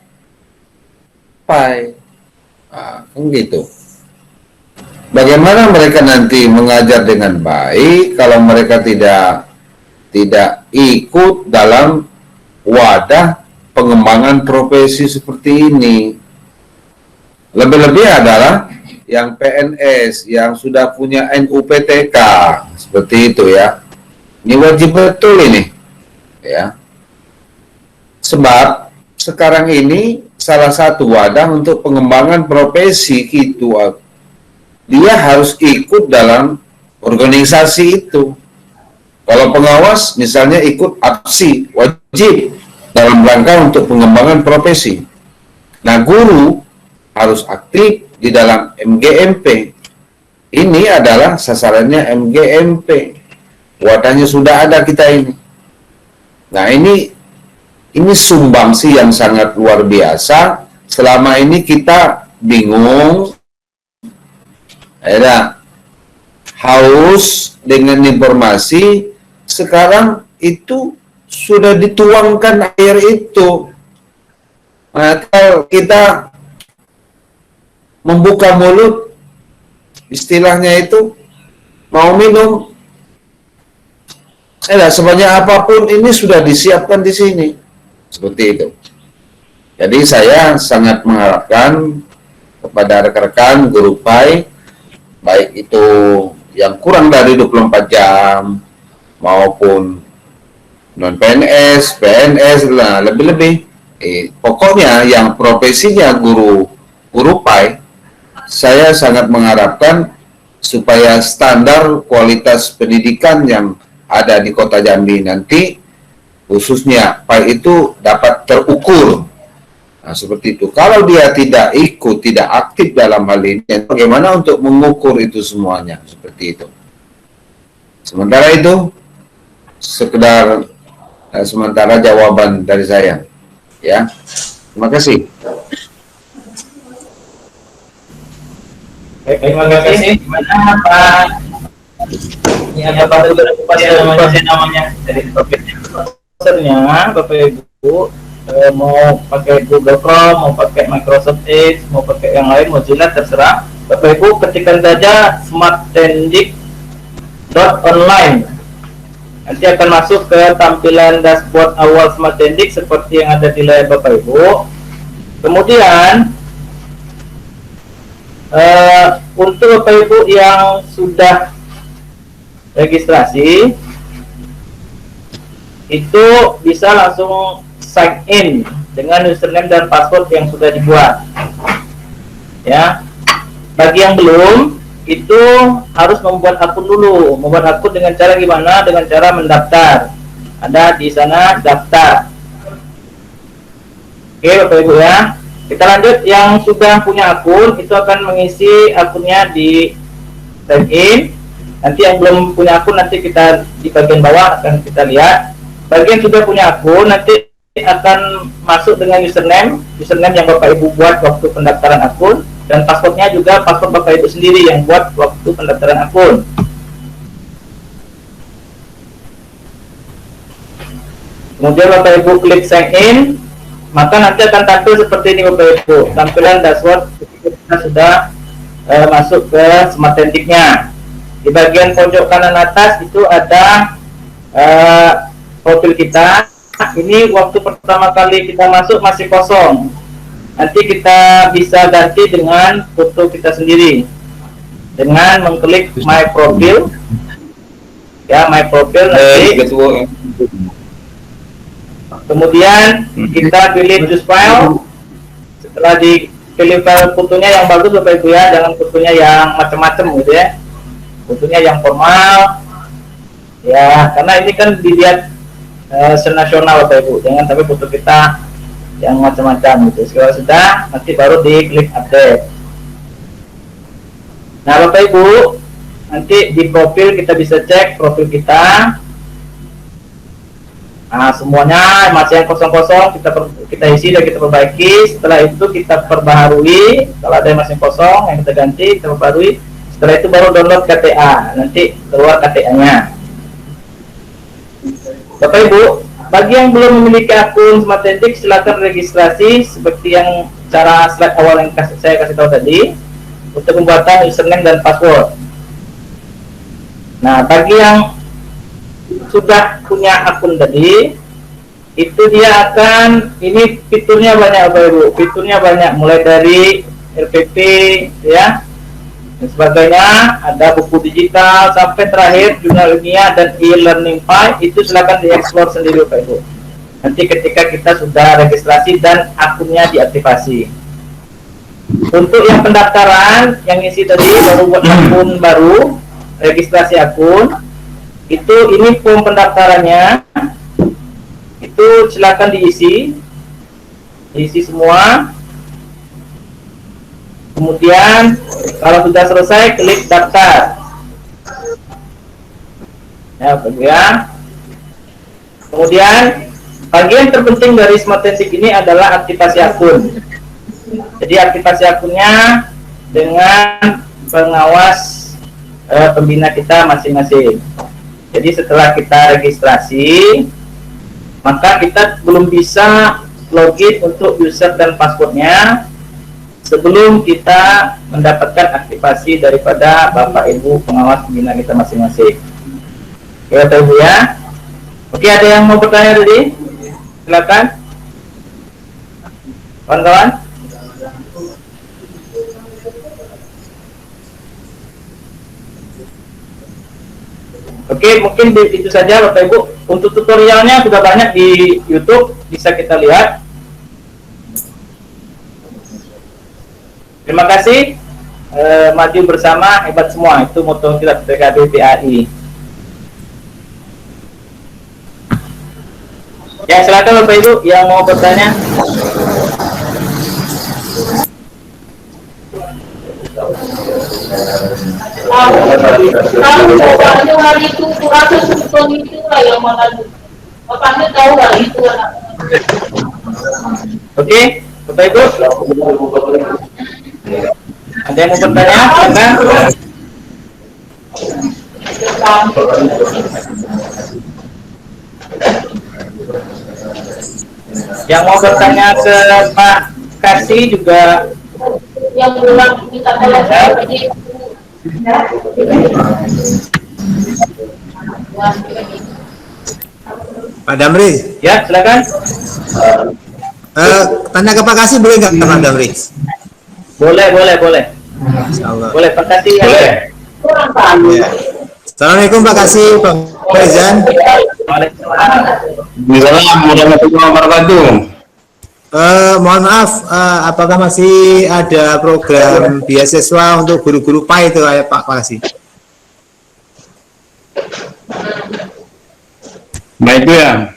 PAI, kan gitu. Bagaimana mereka nanti mengajar dengan baik kalau mereka tidak ikut dalam wadah pengembangan profesi seperti ini? Lebih-lebih adalah yang PNS, yang sudah punya NUPTK, seperti itu ya. Ini wajib betul ini, ya. Sebab sekarang ini salah satu wadah untuk pengembangan profesi gitu. Dia harus ikut dalam organisasi itu. Kalau pengawas misalnya ikut APSI, wajib dalam rangka untuk pengembangan profesi. Nah, guru harus aktif di dalam MGMP. Ini adalah sasarannya MGMP. Wadahnya sudah ada kita ini. Nah, ini sumbangsi yang sangat luar biasa. Selama ini kita bingung, ada haus dengan informasi. Sekarang itu sudah dituangkan air itu. Maka kita membuka mulut, istilahnya itu mau minum, sebanyak apapun ini sudah disiapkan di sini, seperti itu. Jadi saya sangat mengharapkan kepada rekan-rekan guru PAI, baik itu yang kurang dari 24 jam maupun non PNS, PNS lah, lebih-lebih. Pokoknya yang profesinya guru PAI, saya sangat mengharapkan supaya standar kualitas pendidikan yang ada di Kota Jambi nanti, khususnya PAI itu dapat terukur. Nah, seperti itu. Kalau dia tidak ikut, tidak aktif dalam hal ini, bagaimana untuk mengukur itu semuanya? Seperti itu. Sementara itu, sekedar sementara jawaban dari saya. Ya, terima kasih. Baik, terima kasih. Gimana Pak? Ya, Bapak Ibu namanya dari profesornya, Bapak Ibu mau pakai Google Chrome, mau pakai Microsoft Edge, mau pakai yang lain, Mozilla terserah. Bapak Ibu ketikkan saja smarttendik.online. Nanti akan masuk ke tampilan dashboard awal Smarttendik seperti yang ada di layar Bapak Ibu. Kemudian untuk Bapak Ibu yang sudah registrasi itu bisa langsung sign in dengan username dan password yang sudah dibuat. Ya, bagi yang belum itu harus membuat akun dulu. Membuat akun dengan cara gimana? Dengan cara mendaftar. Ada di sana daftar. Oke Bapak Ibu ya. Kita lanjut, yang sudah punya akun itu akan mengisi akunnya di sign in. Nanti yang belum punya akun nanti kita di bagian bawah akan kita lihat. Bagi yang sudah punya akun nanti akan masuk dengan username yang Bapak Ibu buat waktu pendaftaran akun, dan passwordnya juga password Bapak Ibu sendiri yang buat waktu pendaftaran akun. Kemudian Bapak Ibu klik sign in, maka nanti akan tampil seperti ini Bapak Ibu, tampilan dashboard ketika kita sudah masuk ke Smarttendik-nya. Di bagian pojok kanan atas itu ada profil kita. Ini waktu pertama kali kita masuk masih kosong. Nanti kita bisa ganti dengan foto kita sendiri dengan mengklik my profile. Ya, my profile nanti. Kemudian kita pilih choose file. Setelah dipilih file fotonya yang bagus Bapak Ibu ya, jangan fotonya yang macam-macam gitu ya. Fotonya yang formal. Ya, karena ini kan dilihat senasional Bapak Ibu, jangan sampai foto kita yang macam-macam gitu. Kalau sudah, nanti baru diklik update. Nah Bapak Ibu, nanti di profil kita bisa cek profil kita. Nah semuanya masih yang kosong-kosong kita isi dan kita perbaiki. Setelah itu kita perbaharui. Kalau ada yang masih kosong yang kita ganti, kita perbaharui. Setelah itu baru download KTA, nanti keluar KTA-nya. Bapak Ibu, bagi yang belum memiliki akun Smarttendik silakan registrasi seperti yang cara slide awal yang saya kasih tahu tadi untuk pembuatan username dan password. Nah, bagi yang sudah punya akun tadi, itu dia akan, ini fiturnya banyak Bapak Ibu, fiturnya banyak mulai dari RPP ya dan sebagainya, ada buku digital sampai terakhir jurnal ilmiah dan e-learning file. Itu silakan dieksplor sendiri Bapak Ibu. Nanti ketika kita sudah registrasi dan akunnya diaktifasi. Untuk yang pendaftaran yang isi tadi baru buat akun baru, registrasi akun, itu ini form pendaftarannya. Itu silakan diisi semua. Kemudian kalau sudah selesai klik daftar. Ya. Kemudian bagian terpenting dari Smarttendik ini adalah aktivasi akun. Jadi aktivasi akunnya dengan pengawas pembina kita masing-masing. Jadi setelah kita registrasi, maka kita belum bisa login untuk user dan passwordnya sebelum kita mendapatkan aktivasi daripada Bapak Ibu pengawas pembina kita masing-masing. Oke Bapak Ibu ya. Oke, ada yang mau bertanya tadi? Silakan. Kawan-kawan. Oke, mungkin itu saja Bapak Ibu. Untuk tutorialnya sudah banyak di YouTube, bisa kita lihat. Terima kasih. Maju bersama, hebat semua. Itu moto kita PKB PAI. Ya, silakan Bapak Ibu yang mau bertanya. Tahu bapaknya hari itu kurasa sebetulnya itu lah yang mana bapaknya tahu hari itu anak. Oke, Bapak Ibu. Ada yang mau bertanya? Silakan. Yang mau bertanya ke Pak Kasih juga Yang bilang minta tolong saya pergi. Pak Damri, ya, silakan. tanya ke Pak Kasih boleh nggak Pak Damri? Boleh. Insyaallah. Boleh, Pak Kasih. Boleh. Kurang tahu. Ya. Assalamualaikum Pak Kasih, Pak Faizan. Waalaikumsalam. Assalamualaikum warahmatullahi wabarakatuh. Mohon maaf, apakah masih ada program beasiswa untuk guru-guru PAI itu ya Pak Kasih? Nah itu ya.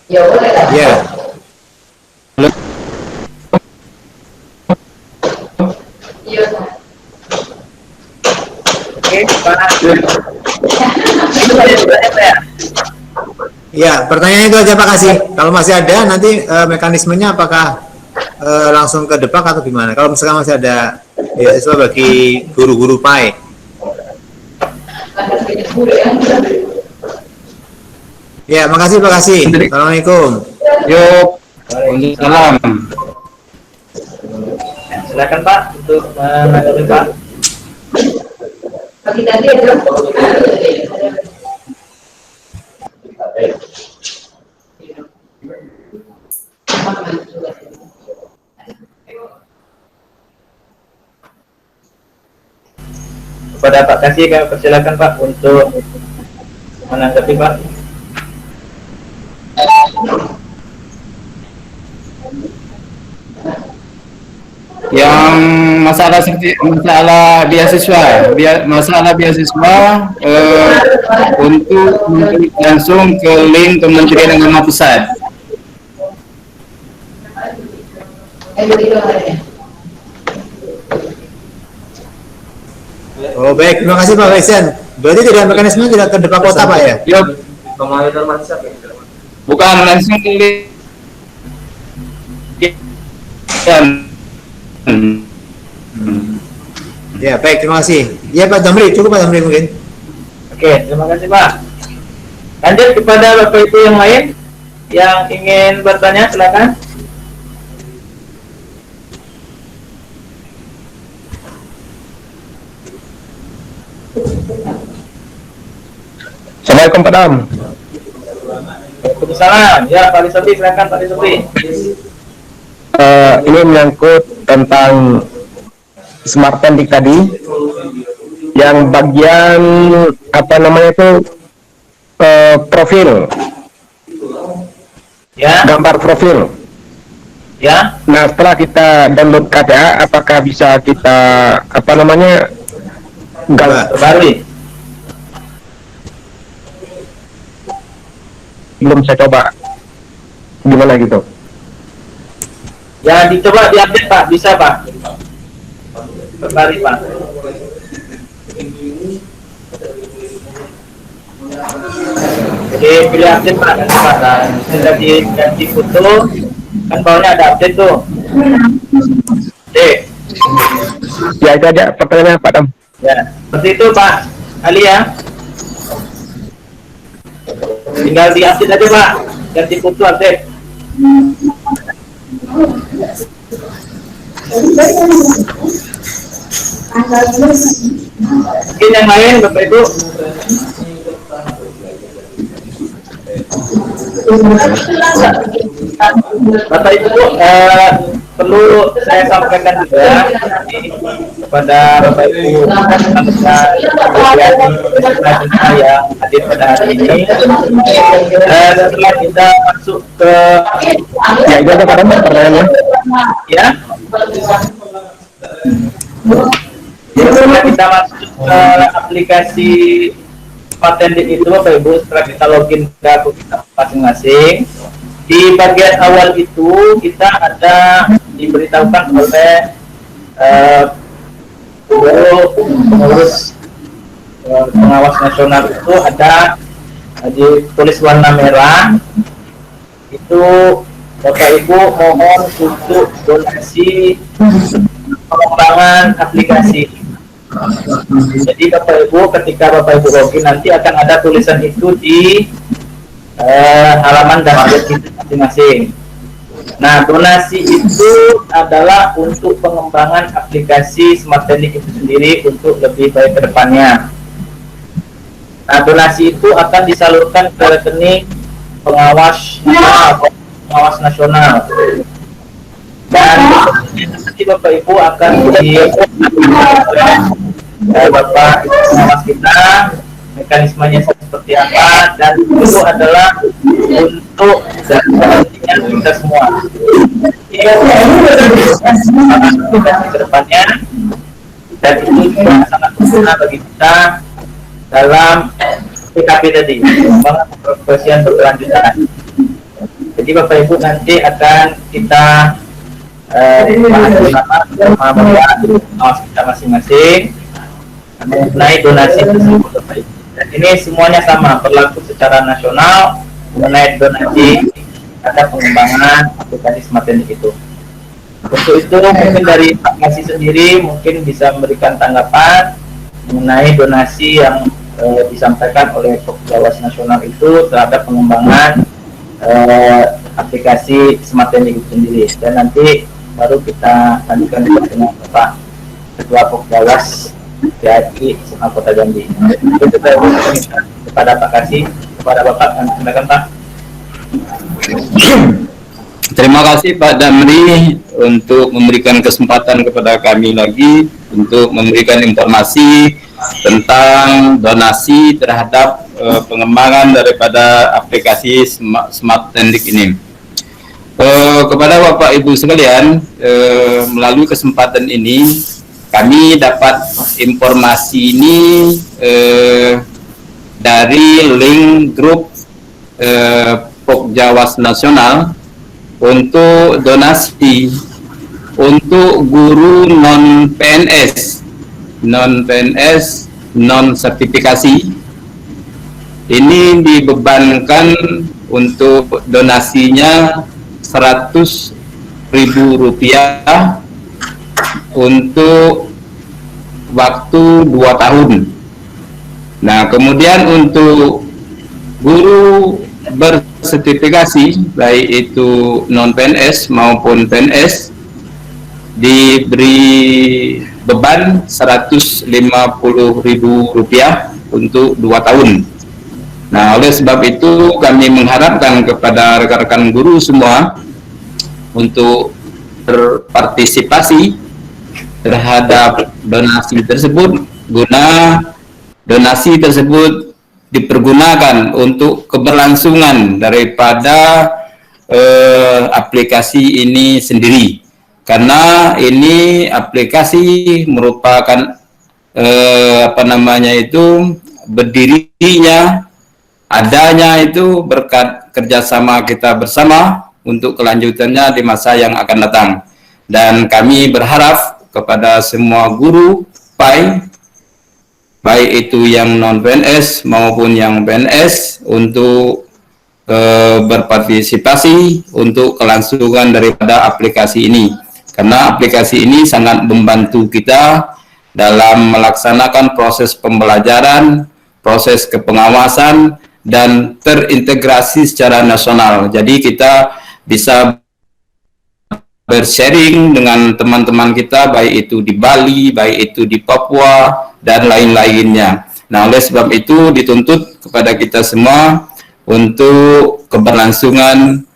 Ya boleh lah. Ya. Iya. Oke, Pak. Itu tadi ya. Ya, pertanyaan itu aja Pak Kasih. Kalau masih ada, nanti mekanismenya apakah langsung ke depak atau gimana? Kalau misalkan masih ada beasiswa bagi guru-guru PAI. Ya, makasih Pak Kasih. Assalamualaikum. Yuk. Waalaikumsalam. Silakan Pak untuk menanggapi Pak. Bagi tadi ada. Kepada Pak Kasih kami persilakan Pak untuk menanggapi Pak. Yang masalah beasiswa untuk langsung ke link Kementerian Agama Pusat. Oh baik, terima kasih Pak Faizan. Berarti tidak mekanisme tidak ke depak kota Pak ya? Yuk. Bukan langsung ke link. Ya baik, terima kasih. Ya Pak Damri, cukup Pak Damri mungkin. Oke, terima kasih Pak. Lanjut kepada Bapak Ibu yang lain yang ingin bertanya, silakan. Assalamualaikum Pak Dam. Waalaikumsalam. Ya, Pak Lisobi, silakan Pak Lisobi. Ini menyangkut tentang smart pendik tadi, yang bagian apa namanya itu profil, Ya, gambar profil. ya. Nah setelah kita download KTA, apakah bisa kita apa namanya Perbarui. belum saya coba, gimana gitu? Ya, dicoba diupdate Pak, bisa Pak. Perbarui Pak. Jadi pilih update Pak, nanti Pak. Sudah diganti foto, kan bawahnya ada update tuh. Oke. Ya itu aja pertanyaannya Pak Dam. Ya, seperti itu Pak Ali ya. Tinggal diupdate aja Pak, ganti foto update. Mungkin yang lain Bapak Ibu. Bapak Ibu perlu saya sampaikan juga kepada Bapak Ibu yang hadir pada hari ini. Setelah kita masuk ke Ya itu aja Pak Dam pertanyaannya. ya, jadi setelah kita masuk ke aplikasi Patendik itu Bapak Ibu, setelah kita login ke akun kita masing-masing, di bagian awal itu kita ada diberitahukan oleh pengurus pengawas nasional itu ada ditulis warna merah, itu Bapak Ibu mohon untuk donasi pengembangan aplikasi. Jadi Bapak Ibu, ketika Bapak Ibu login nanti akan ada tulisan itu di halaman dashboard kita masing-masing. Nah, donasi itu adalah untuk pengembangan aplikasi Smart Tendik itu sendiri untuk lebih baik ke depannya. Nah, donasi itu akan disalurkan ke rekening pengawas nasional. Dan nanti Bapak Ibu akan Bapak Ibu pengawas kita, mekanismenya seperti apa, dan itu adalah untuk kepentingan kita semua. Ke depannya, dan itu juga sangat berguna bagi kita dalam PKP tadi, pengembangan profesional berkelanjutan. Jadi Bapak Ibu nanti akan kita bahas bersama pengawas kita masing-masing mengenai donasi tersebut, Bapak Ibu. Dan ini semuanya sama, berlaku secara nasional mengenai donasi ada pengembangan aplikasi Smart Tendik itu. Untuk itu mungkin dari Pak Kasih sendiri mungkin bisa memberikan tanggapan mengenai donasi yang disampaikan oleh Pengawas Nasional itu terhadap pengembangan aplikasi Smart Tendik itu sendiri. Dan nanti baru kita lanjutkan dengan Bapak Ketua Pengawas PAI SMA Kota Jambi. Itu saya minta kepada Pak Kasih, kepada Bapak, dan silakan Pak. Terima kasih Pak Damri untuk memberikan kesempatan kepada kami lagi untuk memberikan informasi tentang donasi terhadap pengembangan daripada aplikasi Smart Tendik ini. Kepada Bapak Ibu sekalian, melalui kesempatan ini kami dapat informasi ini dari link grup Pokjawas Nasional untuk donasi untuk guru non-PNS, non-sertifikasi. Ini dibebankan untuk donasinya Rp100.000 untuk waktu 2 tahun. Nah, kemudian untuk guru bersertifikasi baik itu non PNS maupun PNS diberi beban Rp150.000 untuk 2 tahun. Nah, oleh sebab itu kami mengharapkan kepada rekan-rekan guru semua untuk berpartisipasi terhadap donasi tersebut, guna donasi tersebut dipergunakan untuk keberlangsungan daripada aplikasi ini sendiri, karena ini aplikasi merupakan berdirinya, adanya itu berkat kerjasama kita bersama untuk kelanjutannya di masa yang akan datang. Dan kami berharap kepada semua guru PAI, baik itu yang non-PNS maupun yang PNS, untuk berpartisipasi untuk kelangsungan daripada aplikasi ini, karena aplikasi ini sangat membantu kita dalam melaksanakan proses pembelajaran, proses kepengawasan, dan terintegrasi secara nasional. Jadi kita bisa bersharing dengan teman-teman kita, baik itu di Bali, baik itu di Papua, dan lain-lainnya. Nah, oleh sebab itu dituntut kepada kita semua untuk keberlangsungan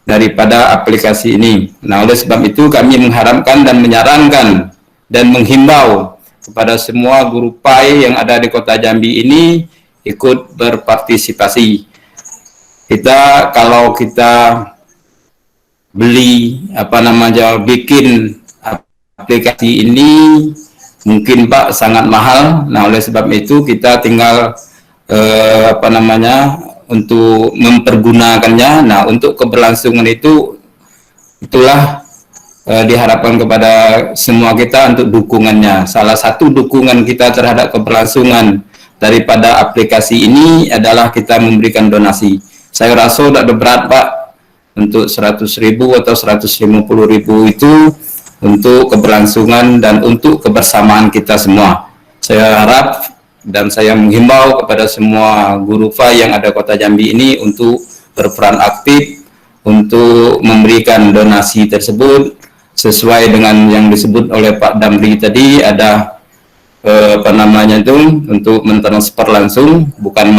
daripada aplikasi ini. Nah, oleh sebab itu kami mengharapkan dan menyarankan dan menghimbau kepada semua guru PAI yang ada di Kota Jambi ini ikut berpartisipasi. Kalau kita beli bikin aplikasi ini mungkin Pak sangat mahal. Nah, oleh sebab itu kita tinggal untuk mempergunakannya. Nah, untuk keberlangsungan itulah diharapkan kepada semua kita untuk dukungannya. Salah satu dukungan kita terhadap keberlangsungan daripada aplikasi ini adalah kita memberikan donasi. Saya rasa tidak berat Pak, untuk 100.000 atau 150.000 itu untuk keberlangsungan dan untuk kebersamaan kita semua. Saya harap dan saya menghimbau kepada semua guru FA yang ada Kota Jambi ini untuk berperan aktif untuk memberikan donasi tersebut sesuai dengan yang disebut oleh Pak Damri tadi, ada apa namanya itu, untuk mentransfer langsung, bukan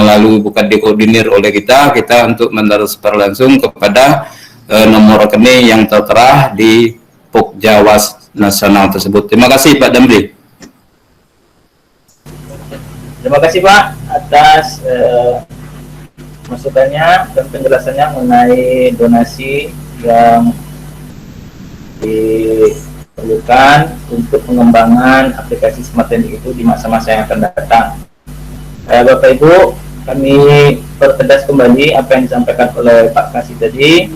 dikoordinir oleh kita untuk mentransfer langsung kepada nomor rekening yang tertera di Pokjawas Nasional tersebut. Terima kasih Pak Damri. Terima kasih Pak atas masukannya dan penjelasannya mengenai donasi yang diperlukan untuk pengembangan aplikasi Smart Lending itu di masa-masa yang akan datang. Bapak Ibu, kami pertegas kembali apa yang disampaikan oleh Pak Kasih tadi,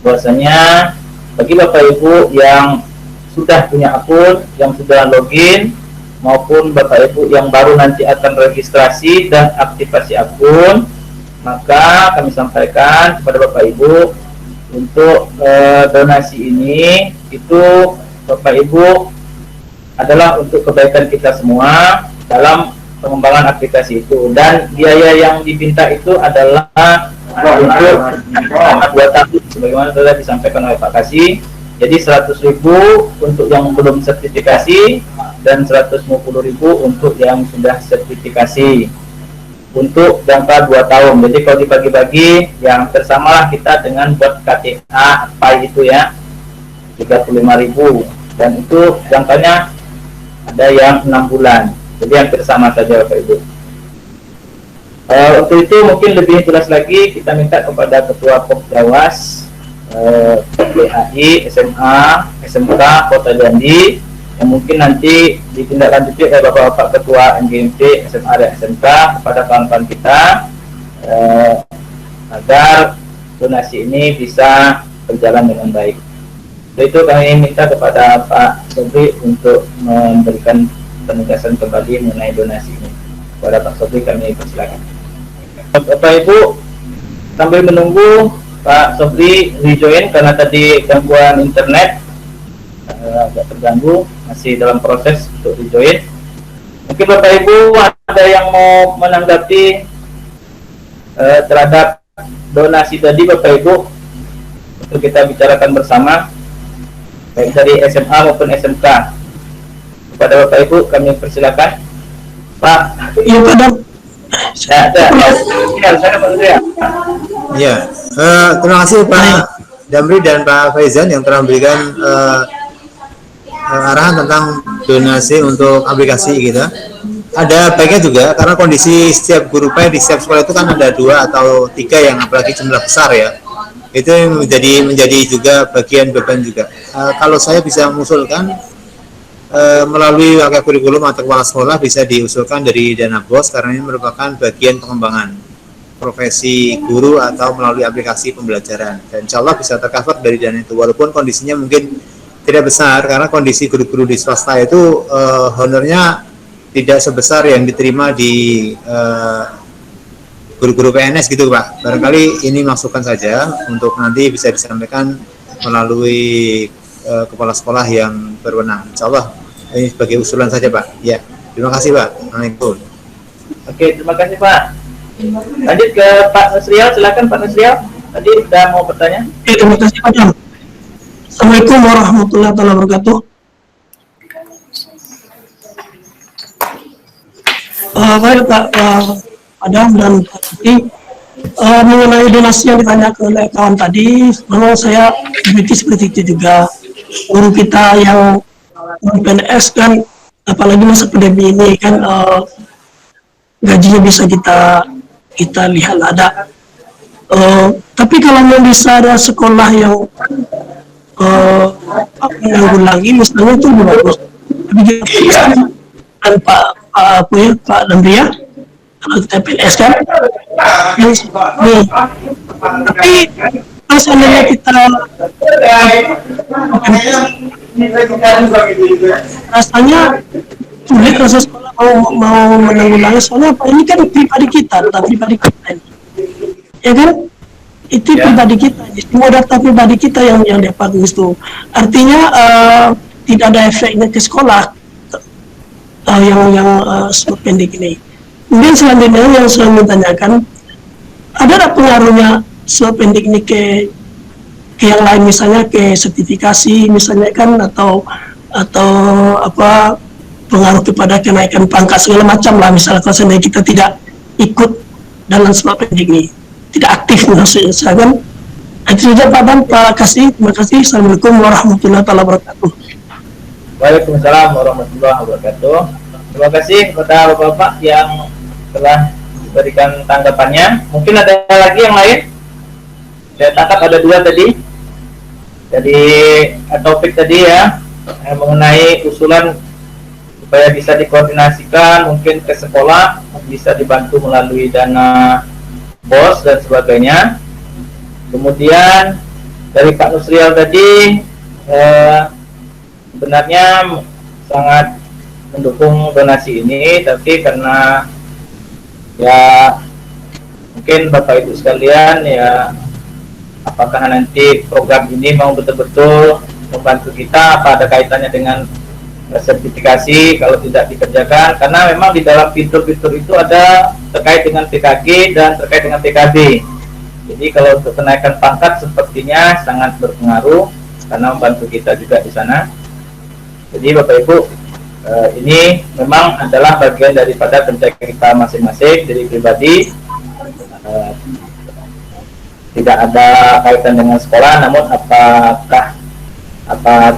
bahwasanya bagi Bapak Ibu yang sudah punya akun, yang sudah login, maupun Bapak Ibu yang baru nanti akan registrasi dan aktivasi akun, maka kami sampaikan kepada Bapak Ibu untuk donasi ini itu Bapak Ibu adalah untuk kebaikan kita semua dalam pengembangan aplikasi itu, dan biaya yang diminta itu adalah untuk 2 tahun sebagaimana telah disampaikan oleh Pak Kasih. Jadi 100.000 untuk yang belum sertifikasi dan 150.000 untuk yang sudah sertifikasi untuk jangka 2 tahun. Jadi kalau dibagi-bagi yang tersamalah kita dengan buat KTA PAI itu ya 35.000, dan itu jangkanya ada yang 6 bulan. Jadi yang bersama saja Bapak Ibu. Untuk itu mungkin lebih jelas lagi kita minta kepada Ketua Pokjawas PAI, SMA, SMK Kota Jambi yang mungkin nanti ditindaklanjuti oleh Bapak-Bapak Ketua NGMT, SMA dan SMK kepada kawan-kawan kita agar donasi ini bisa berjalan dengan baik. Untuk itu kami minta kepada Pak Sobri untuk memberikan penegasan kembali mengenai donasi ini. Kepada Pak Sobri kami persilakan. Bapak Ibu, sambil menunggu Pak Sobri rejoin karena tadi gangguan internet agak terganggu, masih dalam proses untuk rejoin. Mungkin Bapak Ibu ada yang mau menanggapi terhadap donasi tadi Bapak Ibu untuk kita bicarakan bersama, baik dari SMA maupun SMK. Kepada Bapak Ibu kami persilakan. Pak. Iya Pak Dam. Ya, terima kasih Pak Damri dan Pak Faizan yang telah memberikan arahan tentang donasi untuk aplikasi kita. Ada baiknya juga karena kondisi setiap guru PAI di setiap sekolah itu kan ada 2 atau 3 yang apalagi jumlah besar ya. Itu menjadi juga bagian beban juga. Kalau saya bisa mengusulkan melalui wakil kurikulum atau kepala sekolah bisa diusulkan dari dana BOS karena ini merupakan bagian pengembangan profesi guru atau melalui aplikasi pembelajaran, dan insya Allah bisa tercover dari dana itu walaupun kondisinya mungkin tidak besar karena kondisi guru-guru di swasta itu honornya tidak sebesar yang diterima di guru-guru PNS gitu Pak. Barangkali ini masukan saja untuk nanti bisa disampaikan melalui kepala sekolah yang berwenang. Insya Allah ini sebagai usulan saja Pak. Ya, terima kasih Pak. Assalamualaikum. Oke, terima kasih Pak. Lanjut ke Pak Nusrial, silakan Pak Nusrial. Tadi sudah mau bertanya. Ya, terima kasih Pak Dam. Assalamualaikum warahmatullahi wabarakatuh. Baik Pak Adam dan Pak Titi, mengenai donasi yang ditanyakan oleh kawan tadi, memang saya memiliki seperti itu juga. Guru kita yang PNS kan, apalagi masa pandemi ini kan gajinya bisa kita lihat ada. Tapi kalau mau bisa ada sekolah yang mengganggu lagi, misalnya itu lebih bagus. Tapi dan Pak Damria, kalau kita PNS kan, nih. Tapi kalau seandainya kita rasanya sulit rasa sekolah mau menanggulangi, soalnya apa, ini kan pribadi kita, data pribadi kita ini, ya kan, itu pribadi kita, semua data pribadi kita yang dapat itu, artinya tidak ada efeknya ke sekolah yang skor pendek ini. Kemudian selanjutnya yang saya ingin tanyakan, ada tak pengaruhnya skor pendek ini ke yang lain, misalnya ke sertifikasi misalnya kan, atau apa, pengaruh kepada kenaikan pangkat segala macam lah, misalnya kalau seandainya kita tidak ikut dalam sekolah pendek ini, tidak aktif maksudnya saya kan. Itu saja Pak Dan, Pak Kasih, terima kasih. Assalamualaikum warahmatullahi wabarakatuh. Waalaikumsalam warahmatullahi wabarakatuh. Terima kasih kepada Bapak-Bapak yang telah diberikan tanggapannya. Mungkin ada lagi yang lain? Saya tangkap ada 2 tadi. Jadi topik tadi ya, mengenai usulan supaya bisa dikoordinasikan mungkin ke sekolah, bisa dibantu melalui dana BOS dan sebagainya. Kemudian dari Pak Nusrial tadi sebenarnya sangat mendukung donasi ini, tapi karena ya mungkin Bapak Ibu sekalian ya, apakah nanti program ini mau betul-betul membantu kita, apa ada kaitannya dengan sertifikasi kalau tidak dikerjakan, karena memang di dalam fitur-fitur itu ada terkait dengan PKG dan terkait dengan PKB. Jadi kalau untuk kenaikan pangkat sepertinya sangat berpengaruh karena membantu kita juga di sana. Jadi Bapak Ibu, ini memang adalah bagian daripada kerja kita masing-masing dari pribadi, tidak ada kaitan dengan sekolah. Namun apa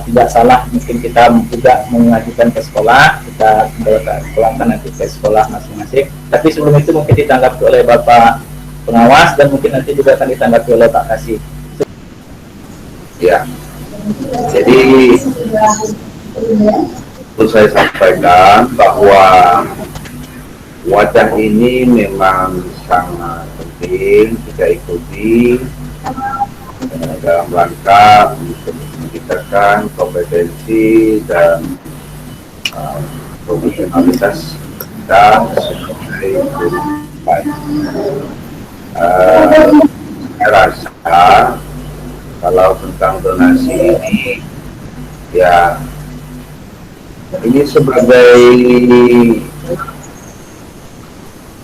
tidak salah mungkin kita juga mengajukan ke sekolah, kita pulangkan nanti ke sekolah masing-masing. Tapi sebelum itu mungkin ditanggapi oleh Bapak Pengawas dan mungkin nanti juga akan ditanggapi oleh Pak Kasih. Ya, jadi perlu saya sampaikan bahwa wajah ini memang sangat penting kita ikuti dalam rangka untuk meningkatkan kompetensi dan profesionalitas kita sebagai guru. Saya rasa kalau tentang donasi ini ya, ini sebagai,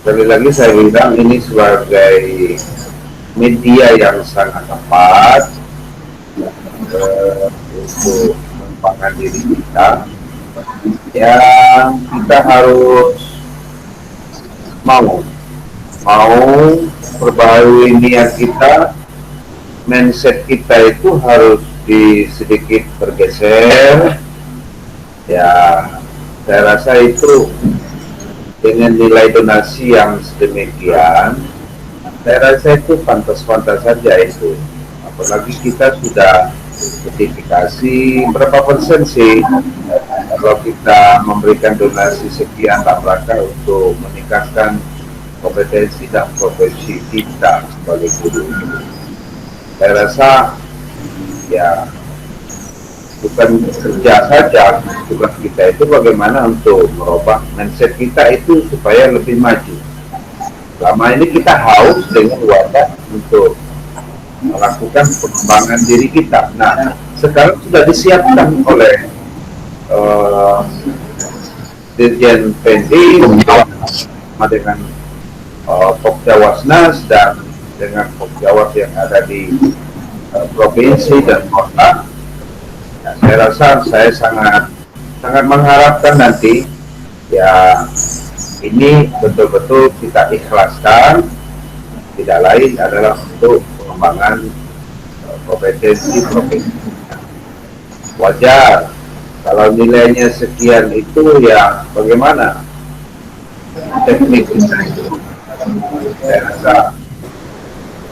sekali lagi saya bilang, ini sebagai media yang sangat tepat untuk mengembangkan diri kita. Ya, kita harus mau perbaharui niat kita, mindset kita itu harus sedikit bergeser. Ya, saya rasa itu dengan nilai donasi yang sedemikian, saya rasa itu pantas-pantas saja itu. Apalagi kita sudah sertifikasi, berapa persen sih kalau kita memberikan donasi sekian dalam rangka untuk meningkatkan kompetensi dan profesi kita sebagai guru. Saya rasa ya bukan kerja saja, tugas kita itu bagaimana untuk merubah mindset kita itu supaya lebih maju. Selama ini kita haus dengan wadah untuk melakukan pengembangan diri kita. Nah, sekarang sudah disiapkan oleh Dirjen Pendi dengan Pokjawasnas dan dengan Pokjawas yang ada di provinsi dan kota. Nah, saya rasa saya sangat mengharapkan nanti ya ini betul-betul kita ikhlaskan, tidak lain adalah untuk pengembangan kompetensi profesi. Wajar kalau nilainya sekian itu ya bagaimana teknik kita itu. Saya rasa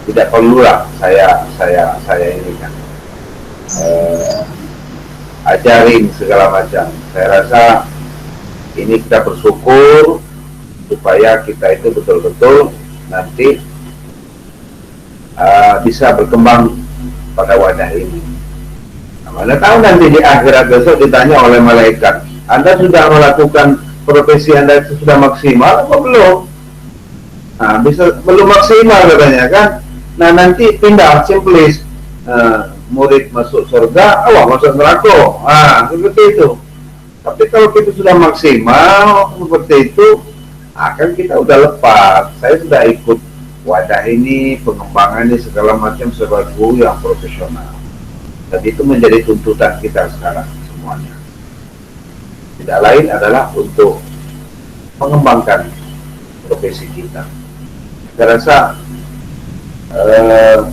tidak perlulah saya ini kan ajarin segala macam. Saya rasa ini kita bersyukur supaya kita itu betul-betul nanti bisa berkembang pada wadah ini. Nah, mana tahu nanti di akhirat besok ditanya oleh malaikat, Anda sudah melakukan profesi Anda itu sudah maksimal apa belum? Nah, bisa belum maksimal katanya kan. Nah, nanti pindah simplis, murid masuk surga, awak masuk neraka. Seperti itu. Tapi kalau kita sudah maksimal seperti itu, kan kita udah lepas. Saya sudah ikut wadah ini, pengembangan ini segala macam sebagai guru yang profesional. Dan itu menjadi tuntutan kita sekarang semuanya. Tidak lain adalah untuk mengembangkan profesi kita. Saya rasa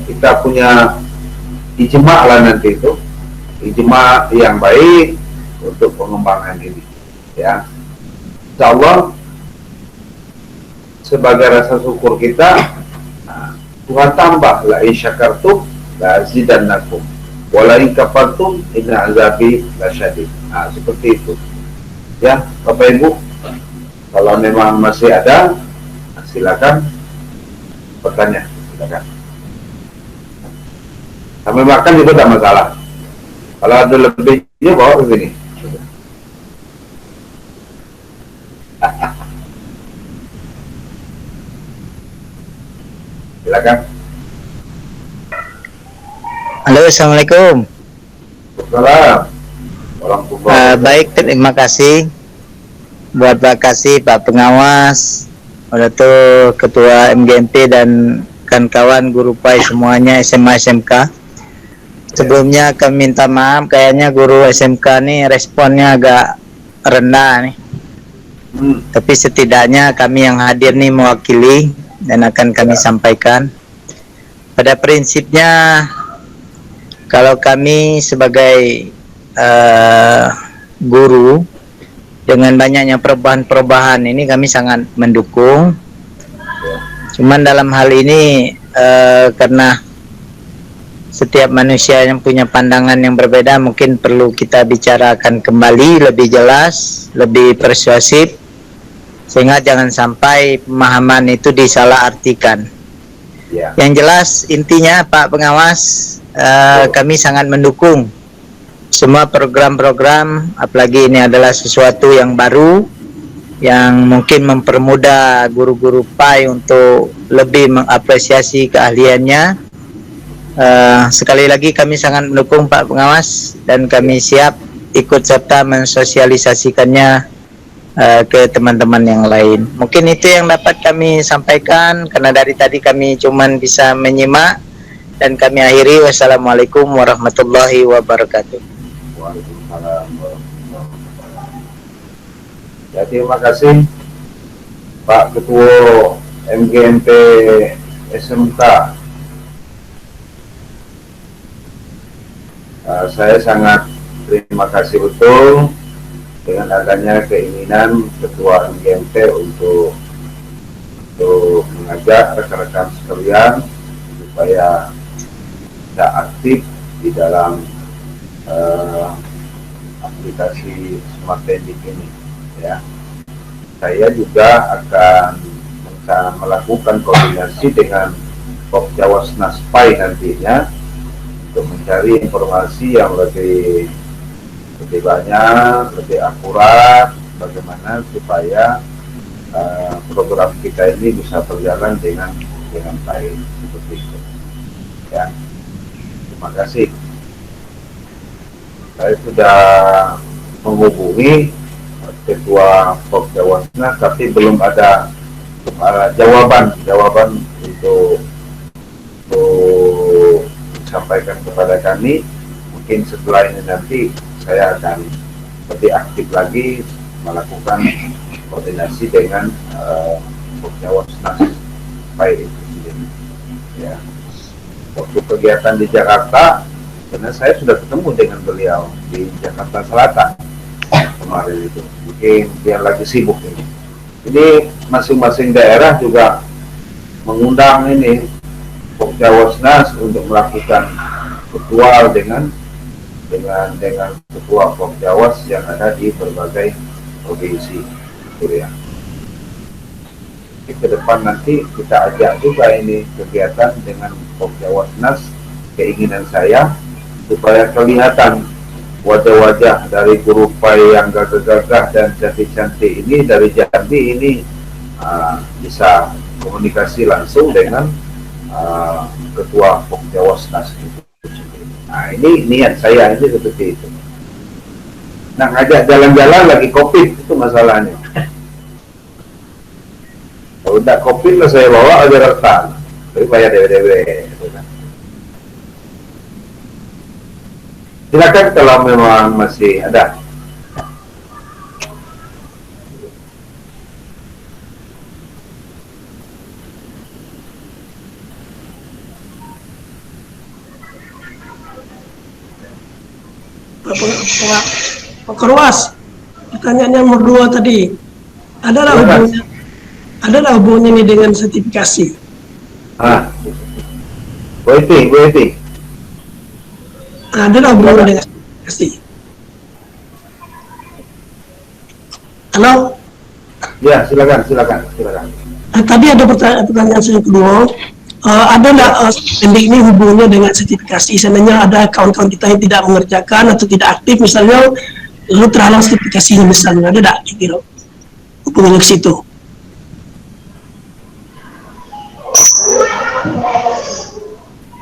kita punya ijma lah nanti itu, ijma yang baik untuk pengembangan ini, ya. Insya Allah sebagai rasa syukur kita, Tuhan tambah la in syakartum la azidannakum wa la in kafartum inna azabi lasyadid. Seperti itu. Ya, Bapak Ibu, kalau memang masih ada, silakan bertanya, silakan. Sambil makan juga tidak masalah. Kalau ada lebihnya bawa ke sini. Silakan. Halo, assalamualaikum. Waalaikumsalam. Baik, terima kasih buat Pak Pengawas, tuh Ketua MGMP dan kawan-kawan guru PAI semuanya SMA SMK. Sebelumnya kami minta maaf, kayaknya guru SMK nih responnya agak rendah nih. Tapi setidaknya kami yang hadir nih mewakili dan akan kami sampaikan. Pada prinsipnya, kalau kami sebagai guru dengan banyaknya perubahan-perubahan ini kami sangat mendukung. Cuman dalam hal ini karena setiap manusia yang punya pandangan yang berbeda, mungkin perlu kita bicarakan kembali lebih jelas, lebih persuasif, sehingga jangan sampai pemahaman itu disalahartikan. Yang jelas intinya Pak Pengawas, kami sangat mendukung semua program-program, apalagi ini adalah sesuatu yang baru yang mungkin mempermudah guru-guru PAI untuk lebih mengapresiasi keahliannya. Sekali lagi kami sangat mendukung Pak Pengawas dan kami siap ikut serta mensosialisasikannya ke teman-teman yang lain. Mungkin itu yang dapat kami sampaikan karena dari tadi kami cuman bisa menyimak, dan kami akhiri. Wassalamualaikum warahmatullahi wabarakatuh. Waalaikumsalam warahmatullahi wabarakatuh. Ya, terima kasih Pak Ketua MGMP SMK. Saya sangat terima kasih betul dengan adanya keinginan Ketua MGMP untuk mengajak rekan-rekan sekalian supaya tidak aktif di dalam aplikasi Smart Didik ini, ya. Saya juga akan melakukan koordinasi dengan Pokjawasnas PAI nantinya untuk mencari informasi yang lebih banyak, lebih akurat, bagaimana supaya program kita ini bisa berjalan dengan baik seperti itu. Ya, terima kasih. Saya sudah menghubungi Ketua Pokjawasnas, tapi belum ada jawaban untuk sampaikan kepada kami. Mungkin setelah ini nanti saya akan lebih aktif lagi melakukan koordinasi dengan Pokjawasnas PAI itu sendiri. Ya. Waktu kegiatan di Jakarta, karena saya sudah ketemu dengan beliau di Jakarta Selatan kemarin itu. Mungkin dia lagi sibuk ini. Ini masing-masing daerah juga mengundang ini Pokjawasnas untuk melakukan virtual dengan ketua Pokjawas yang ada di berbagai provinsi, gitu ya. Di ke depan nanti kita ajak juga ini kegiatan dengan Pokjawasnas. Keinginan saya supaya kelihatan wajah-wajah dari guru PAI yang gagah-gagah dan cantik-cantik ini dari Jambi ini bisa komunikasi langsung dengan Ketua Pokjawasnas. Nah, ini niat saya ini seperti itu. Nah, ngajak jalan-jalan lagi COVID itu masalahnya. Kalau tidak COVID lah saya bawa aja rekam, tapi bayar DWDW. Gitu kan. Silakan kalau memang masih ada. Pak Korwas, pertanyaan yang nomor 2 tadi, adalah hubungannya ini dengan sertifikasi? Bu Eti. Adalah hubungannya dengan sertifikasi. Halo? Ya, silakan. Tadi ada pertanyaan saya kedua. Adalah spending ini hubungannya dengan sertifikasi? Seandainya ada kawan-kawan kita yang tidak mengerjakan atau tidak aktif, misalnya, lalu terhalang sertifikasinya misalnya, ada tidak gitu hubungannya ke situ?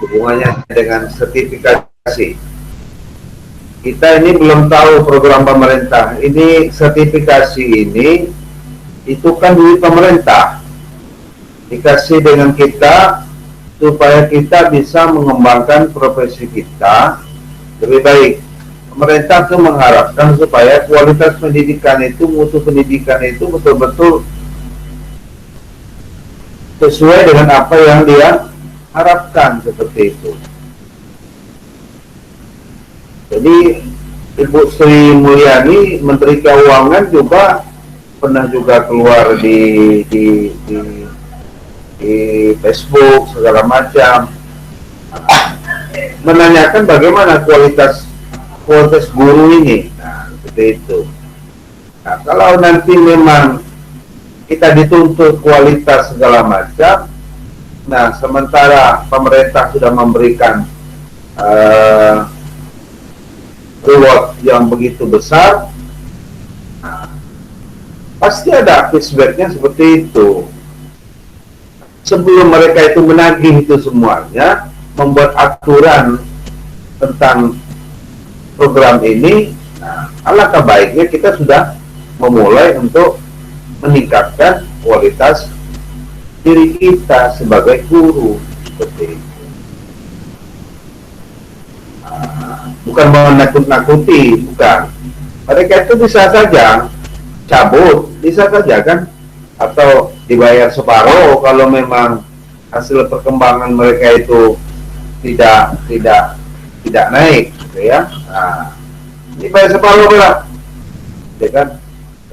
Hubungannya dengan sertifikasi. Kita ini belum tahu program pemerintah. Ini sertifikasi ini itu kan duit pemerintah. Dikasih dengan kita supaya kita bisa mengembangkan profesi kita lebih baik. Pemerintah tuh mengharapkan supaya kualitas pendidikan itu, mutu pendidikan itu betul-betul sesuai dengan apa yang dia harapkan, seperti itu. Jadi Ibu Sri Mulyani, Menteri Keuangan juga pernah juga keluar di Facebook segala macam menanyakan bagaimana kualitas guru ini. Nah, seperti itu. Nah, kalau nanti memang kita dituntut kualitas segala macam, nah sementara pemerintah sudah memberikan reward yang begitu besar, nah, pasti ada feedbacknya seperti itu. Sebelum mereka itu menagih itu semuanya, membuat aturan tentang program ini, nah, alangkah baiknya kita sudah memulai untuk meningkatkan kualitas diri kita sebagai guru, seperti itu. Bukan menakut-nakuti, bukan. Mereka itu bisa saja cabut, bisa saja kan, atau dibayar separuh kalau memang hasil perkembangan mereka itu tidak naik, gitu ya. Nah, dibayar separuh lah, ya kan?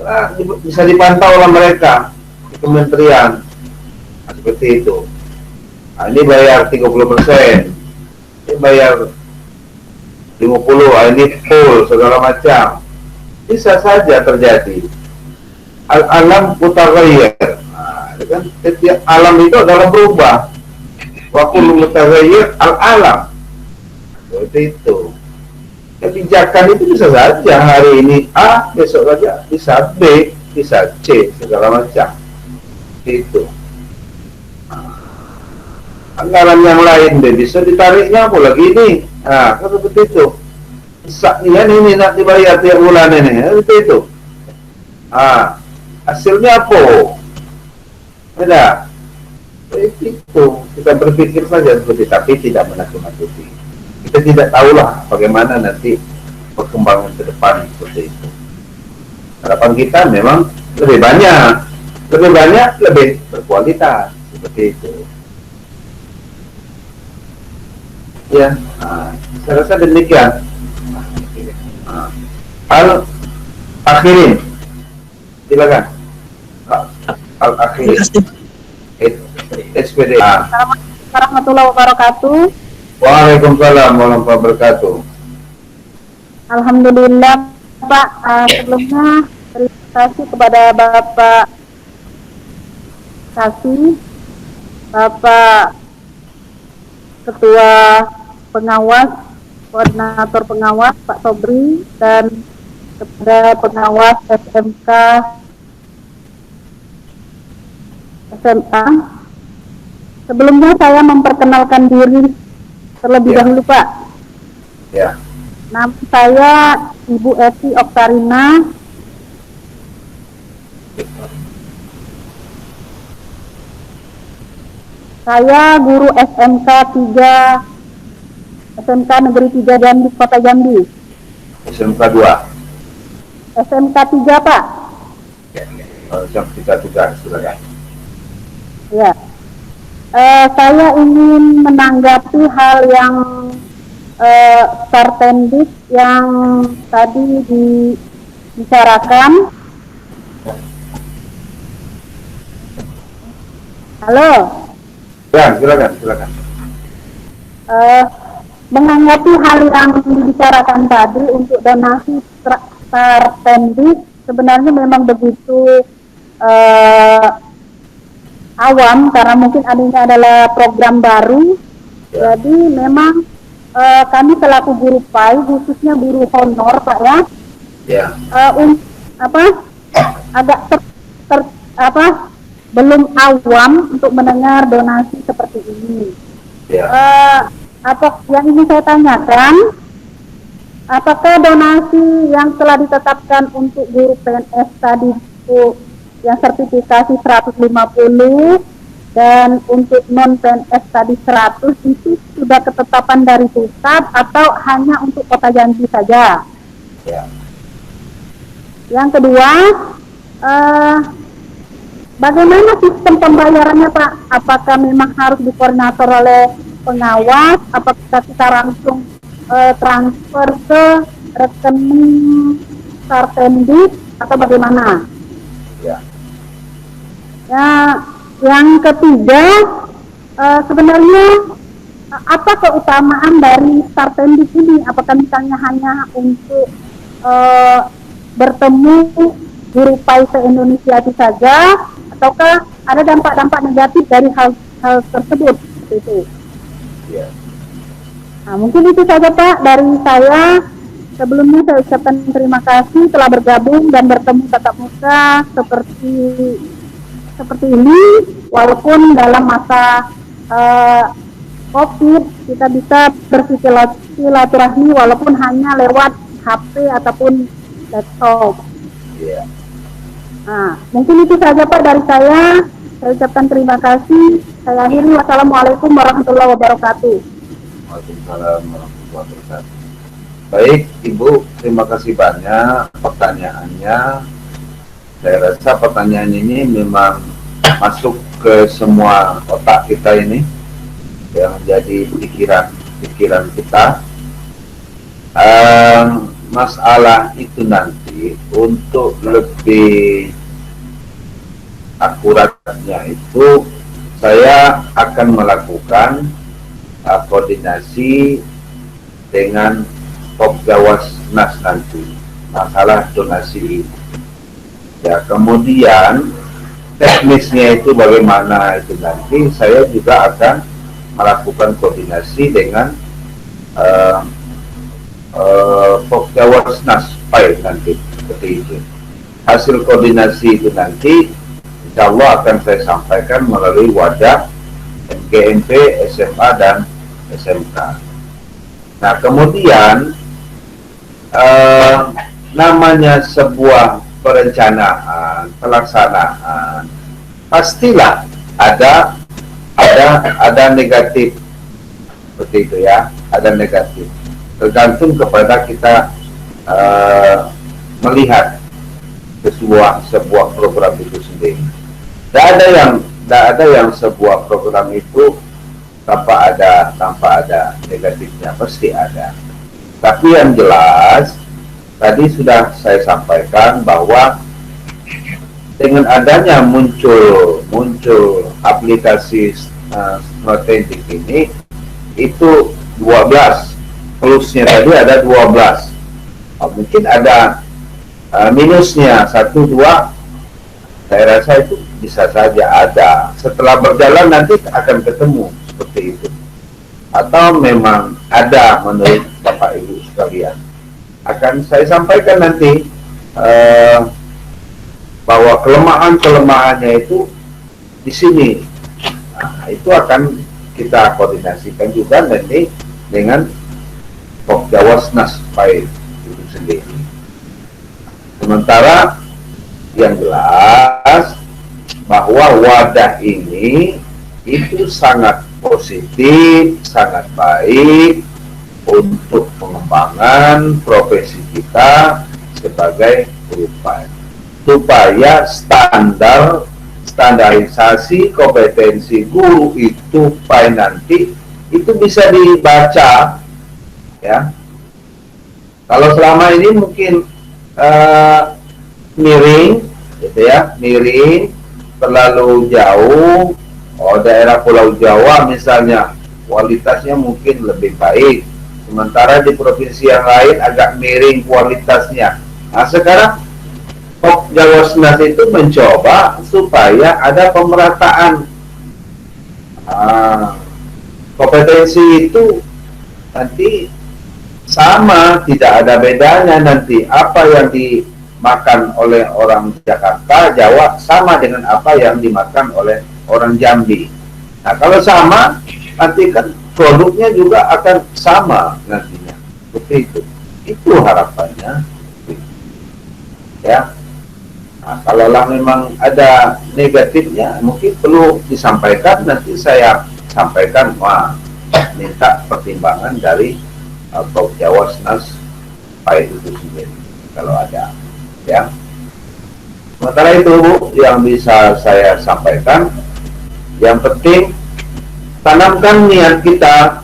Nah, bisa dipantau oleh mereka di kementerian, nah, seperti itu. Nah, ini bayar 30%, ini bayar 50, ini full, segala macam. Bisa saja terjadi. Al-alam mutaghayyir. Nah, kan setiap alam itu adalah berubah. Wa kullu mutaghayyir al-alam. Seperti itu. Kebijakan itu bisa saja hari ini A, besok saja bisa B, bisa C, segala macam. Itu. Anggaran yang lain deh bisa ditariknya apa lagi ini. Nah, kan seperti itu. Misalnya ini nak dibayar tiap bulan ini, seperti itu. Hasilnya apa? Ada. Itu kita berpikir saja seperti, tapi tidak menakut-nakuti. Kita tidak tahulah bagaimana nanti perkembangan ke depan seperti itu. Harapan kita memang lebih banyak, lebih berkualitas, seperti itu. Ya, saya rasa demikian. Al-akhirin, silakan. Al-akhirin. SPD. Assalamualaikum warahmatullahi wabarakatuh. Waalaikumsalam warahmatullahi wabarakatuh. Alhamdulillah Pak, sebelumnya terima kasih kepada Bapak Bapak Ketua Pengawas koordinator pengawas Pak Sobri dan kepada pengawas SMK SMA. Sebelumnya saya memperkenalkan diri terlebih dahulu Pak. Ya. Nama saya Ibu Eti Oktarina. Saya guru SMK 3 SMK Negeri 3 Jambi, Kota Jambi. SMK 2. SMK 3 Pak. SMK 3 silakan. Ya. Saya ingin menanggapi hal yang Sartendik yang tadi dibicarakan. Halo. Ya, silakan. Menanggapi hal yang dibicarakan tadi untuk donasi Sartendik, sebenarnya memang begitu awam karena mungkin ini adalah program baru. Jadi memang kami selaku guru PAI, khususnya guru honor Pak ya, agak belum awam untuk mendengar donasi seperti ini. Apa yang ingin saya tanyakan, apakah donasi yang telah ditetapkan untuk guru PNS tadi itu yang sertifikasi 150 dan untuk non PNS tadi 100 itu sudah ketetapan dari pusat atau hanya untuk Kota Jambi saja? Yang kedua, bagaimana sistem pembayarannya Pak? Apakah memang harus dikoordinator oleh pengawas? Apakah kita langsung transfer ke rekening Sartendik atau bagaimana? Ya, yang ketiga, sebenarnya apa keutamaan dari Sartendik ini? Apakah misalnya hanya untuk bertemu guru PAI se-Indonesia itu saja, ataukah ada dampak-dampak negatif dari hal tersebut? Itu. Nah, mungkin itu saja Pak dari saya. Sebelumnya saya ucapkan terima kasih telah bergabung dan bertemu tatap muka seperti ini, walaupun dalam masa COVID kita bisa bersilaturahmi walaupun hanya lewat HP ataupun laptop. Nah, mungkin itu saja Pak dari saya. Saya ucapkan terima kasih. Saya akhiri. Wassalamualaikum warahmatullahi wabarakatuh. Waalaikumsalam warahmatullahi wabarakatuh. Baik, Ibu, terima kasih banyak pertanyaannya. Saya rasa pertanyaan ini memang masuk ke semua otak kita ini, yang menjadi pikiran kita. Masalah itu nanti untuk lebih akuratnya itu saya akan melakukan koordinasi dengan Popgawasnas nanti masalah donasi ini. Ya, kemudian teknisnya itu bagaimana itu nanti saya juga akan melakukan koordinasi dengan Popgawasnas PAI nanti, seperti itu. Hasil koordinasi itu nanti insya Allah akan saya sampaikan melalui wadah MGMP, SMA dan SMK. Nah, kemudian namanya sebuah perencanaan, pelaksanaan, pastilah ada negatif, seperti itu ya, ada negatif. Tergantung kepada kita melihat sebuah program itu sendiri. Tidak ada yang sebuah program itu tanpa ada negatifnya, pasti ada. Tapi yang jelas tadi sudah saya sampaikan bahwa dengan adanya muncul aplikasi Sartendik ini itu 12 plusnya tadi ada 12. Mungkin ada minusnya 1, 2. Saya rasa itu bisa saja ada. Setelah berjalan nanti akan ketemu seperti itu. atau memang ada menurut Bapak Ibu sekalian? Akan saya sampaikan nanti bahwa kelemahan-kelemahannya itu di sini. Nah, itu akan kita koordinasikan juga nanti dengan Pokjawasnas PAI itu sendiri. Sementara yang jelas bahwa wadah ini itu sangat positif, sangat baik untuk pengembangan profesi kita sebagai guru PAI, supaya standarisasi kompetensi guru itu PAI nanti itu bisa dibaca, ya. Kalau selama ini mungkin miring, gitu ya, miring, terlalu jauh. Daerah Pulau Jawa misalnya kualitasnya mungkin lebih baik, sementara di provinsi yang lain agak miring kualitasnya. Nah, sekarang Pokjawasnas itu mencoba supaya ada pemerataan. Kompetensi itu nanti sama, tidak ada bedanya nanti. Apa yang dimakan oleh orang Jakarta, Jawa sama dengan apa yang dimakan oleh orang Jambi. Nah, kalau sama, nanti kan produknya juga akan sama nantinya. Seperti itu. Itu harapannya. Ya. Nah, kalaulah memang ada negatifnya, mungkin perlu disampaikan, nanti saya sampaikan, minta pertimbangan dari Pokjawasnas PAI itu sendiri, kalau ada. Ya. Sementara itu, Bu, yang bisa saya sampaikan, yang penting tanamkan niat kita,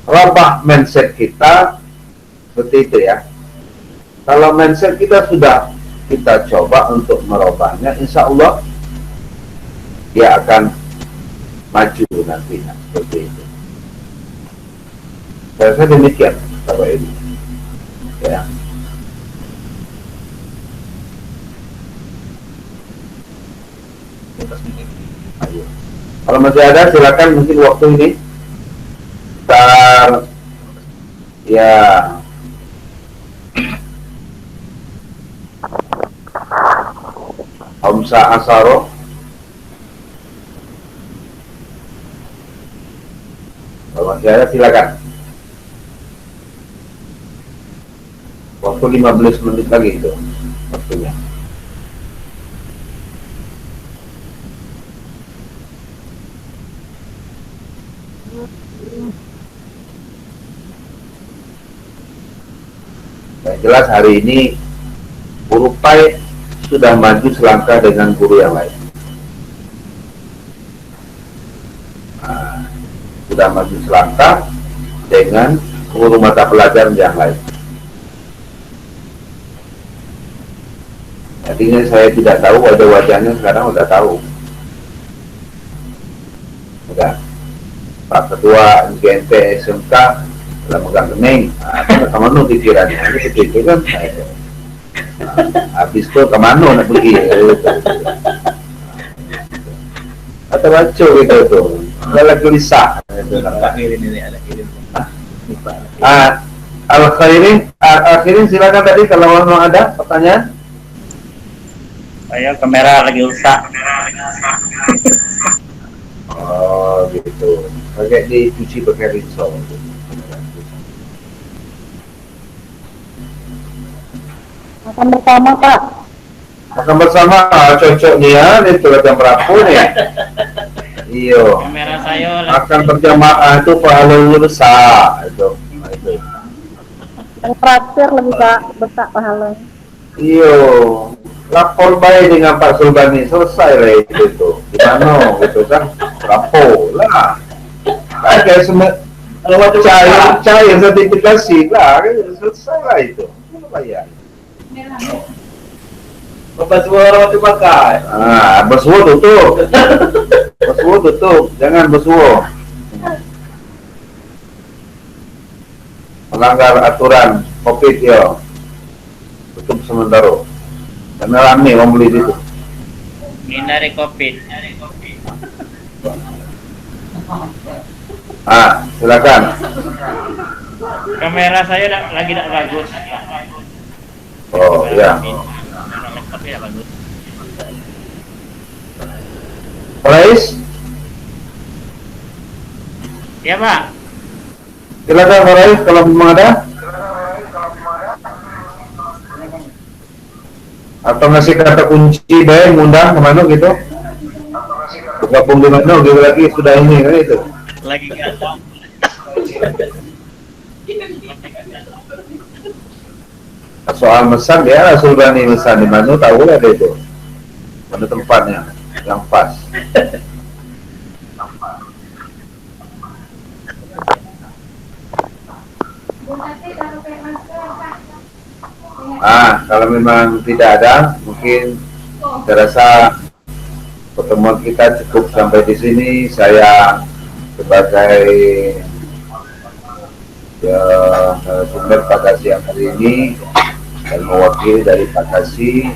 rubah mindset kita, seperti itu ya. Kalau mindset kita sudah kita coba untuk merubahnya, insya Allah dia akan maju nantinya, seperti itu. Saya rasa demikian, Bapak Ibu. Ya. Ayo. Kalau masih ada, silakan, mungkin waktu ini kita ya Hamsa Asaro. Kalau masih ada, silakan. Waktu 15 menit lagi itu waktunya. Yang jelas hari ini guru PAI sudah maju selangkah dengan guru yang lain. Sudah maju selangkah dengan guru mata pelajaran yang lain. Tadinya saya tidak tahu, wajah-wajahnya sekarang udah tahu. Udah. Pak Ketua GNT SMK telah megang kening, kemana pikirannya? Ini seperti itu kan? Habis itu kemana nak pergi? Atau baca gitu tuh, kalau gelisah. Al-Khairin, silakan tadi kalau mau ada pertanyaan. Saya kamera lagi rusak. Oh gitu. Pakai dicuci pakai rinso. Makan bersama, Pak. Makan bersama, cocok nih ya. Ini tuh jam berapa nih? Iyo. Kamera saya Makan berjamaah itu pahalanya besar itu. Itu. Yang terakhir lebih besar pahalanya. Iyo. Lapor baik dengan Pak Sulbani, selesai lah itu. Gimana gitu kan? Lapor lah. Kayak semua cair sertifikasi lah, selesai lah itu. Bayar. Bersuara orang itu pakai. Bersuara tutup. Bersuara tutup, jangan bersuara. Melanggar aturan COVID ya. Tutup sementara. Karena rame orang beli itu. hindari COVID. Silakan. Kamera saya lagi tidak bagus. Oh ya. Laptop tidak bagus. Rais, Ya Pak. silakan Rais kalau memang ada. Atau ngasih kata kunci deh, ngundang kemana gitu. Gabung di mana gitu lagi sudah ini kan itu. Lagi galau. Soal mesan ya Rasul berani mesan di mana tahu lah deh itu. Mana tempatnya yang pas. Kalau memang tidak ada, mungkin saya rasa pertemuan kita cukup sampai di sini. Saya sebagai sumber pada siang hari ini dan mewakili dari Pak Kasih,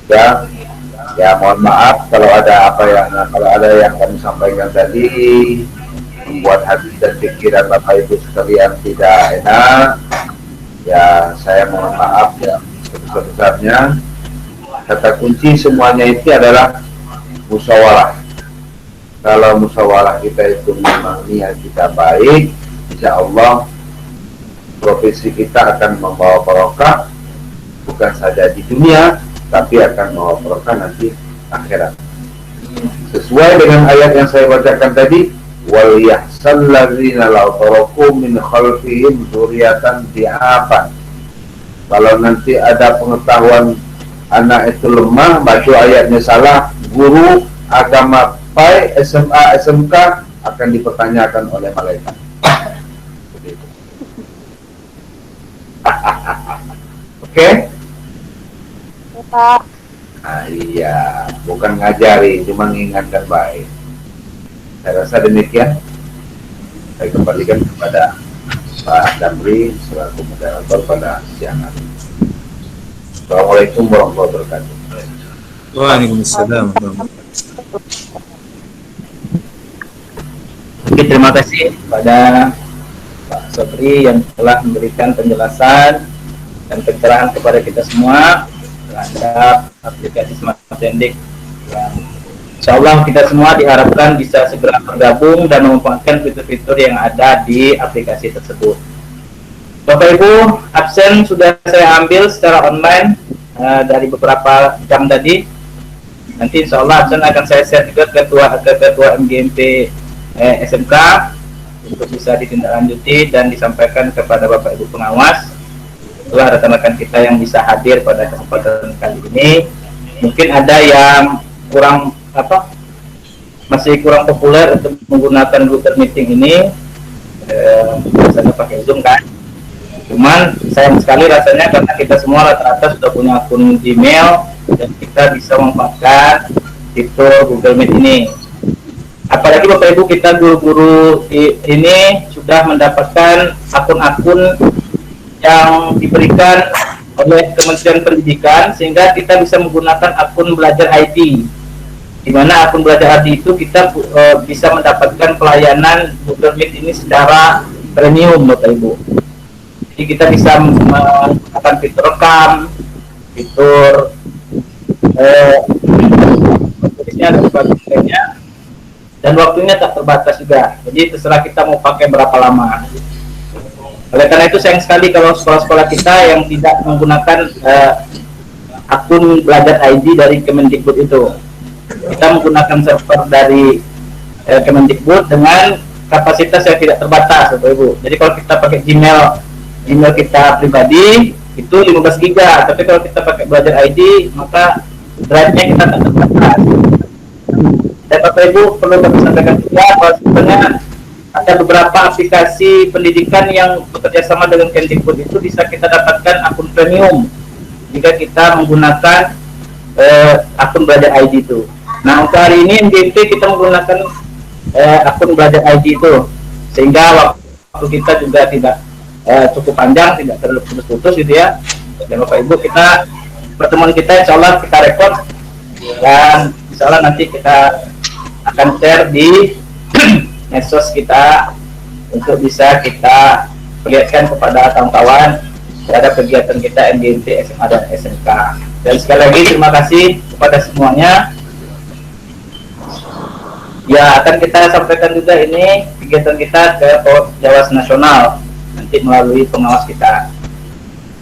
ya mohon maaf kalau ada yang kami sampaikan tadi membuat hati dan pikiran Bapak Ibu sekalian tidak enak. Ya saya mohon maaf ya sebesar-besarnya. Kata kunci semuanya itu adalah musyawarah. Kalau musyawarah kita itu memang niat kita baik, insya Allah profesi kita akan membawa barokah bukan saja di dunia, tapi akan membawa barokah nanti akhirat. Sesuai dengan ayat yang saya bacakan tadi, wal yahsal ladzina law taraku min khalfihim dzurriatan di'afan. Kalau nanti ada pengetahuan anak itu lemah, baca ayatnya salah, guru agama PAI, SMA, SMK akan dipertanyakan oleh malaikat. Oke? Pak. Iya, bukan ngajari, cuma mengingatkan baik. Saya rasa demikian. Saya kembalikan kepada Pak Damri selaku moderator pada siang hari. Assalamualaikum warahmatullahi wabarakatuh. Waalaikumsalam. Oke, terima kasih kepada Pak Sobri yang telah memberikan penjelasan dan pencerahan kepada kita semua terhadap aplikasi Smart Tendik yang insya Allah kita semua diharapkan bisa segera bergabung dan memanfaatkan fitur-fitur yang ada di aplikasi tersebut. Bapak Ibu, absen sudah saya ambil secara online dari beberapa jam tadi. Nanti insya Allah absen akan saya share juga ke ketua MGMP SMK untuk bisa ditindaklanjuti dan disampaikan kepada Bapak Ibu pengawas. Itulah rekan-rekan kita yang bisa hadir pada kesempatan kali ini. Mungkin ada yang masih kurang populer untuk menggunakan Google Meeting ini, biasanya pakai Zoom kan. Cuman sayang sekali rasanya karena kita semua rata-rata sudah punya akun Gmail dan kita bisa memanfaatkan fitur Google Meet ini. Apalagi Bapak Ibu kita guru-guru ini sudah mendapatkan akun-akun yang diberikan oleh Kementerian Pendidikan sehingga kita bisa menggunakan akun belajar IT, di mana akun belajar IT itu kita bisa mendapatkan pelayanan Google Meet ini secara premium Bapak Ibu. Jadi kita bisa menggunakan fitur rekam, fitur tulisnya dan sebagainya, dan waktunya tak terbatas juga. Jadi terserah kita mau pakai berapa lama. Oleh karena itu sayang sekali kalau sekolah-sekolah kita yang tidak menggunakan akun belajar ID dari Kemendikbud itu. Kita menggunakan server dari Kemendikbud dengan kapasitas yang tidak terbatas, Bapak Ibu. Jadi kalau kita pakai Gmail kita pribadi itu 15 GB, tapi kalau kita pakai belajar ID maka drive-nya kita tak terbatas. Dan Bapak Ibu perlu kami sampaikan juga bahwa sebenarnya ada beberapa aplikasi pendidikan yang bekerja sama dengan Kemdikbud itu bisa kita dapatkan akun premium jika kita menggunakan akun belajar ID itu. Nah untuk hari ini MGMP kita menggunakan akun belajar ID itu sehingga waktu kita juga tidak cukup panjang, tidak terlalu putus-putus gitu ya. Dan Bapak Ibu kita pertemuan kita insya Allah kita rekod dan insya Allah nanti kita akan share di medsos kita untuk bisa kita perlihatkan kepada kawan-kawan terhadap kegiatan kita MGMP SMA dan SMK. Dan sekali lagi terima kasih kepada semuanya. Ya, akan kita sampaikan juga ini kegiatan kita ke Jawas Nasional nanti melalui pengawas kita.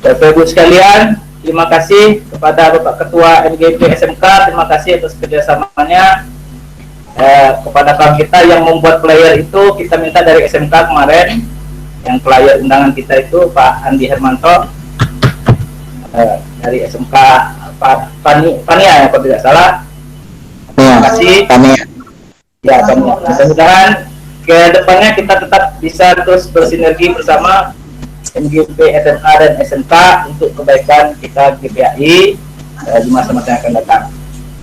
Bapak Ibu sekalian, terima kasih kepada Bapak Ketua MGMP SMK, terima kasih atas kerjasamanya. Kepada kawan kita yang membuat player itu, kita minta dari SMK kemarin, yang player undangan kita itu Pak Andi Hermanto, dari SMK Pania ya kalau tidak salah. Terima kasih. Ya, mudah-mudahan ke depannya kita tetap bisa terus bersinergi bersama MGP SMA dan SMK untuk kebaikan kita GPAI di masa-masa yang akan datang.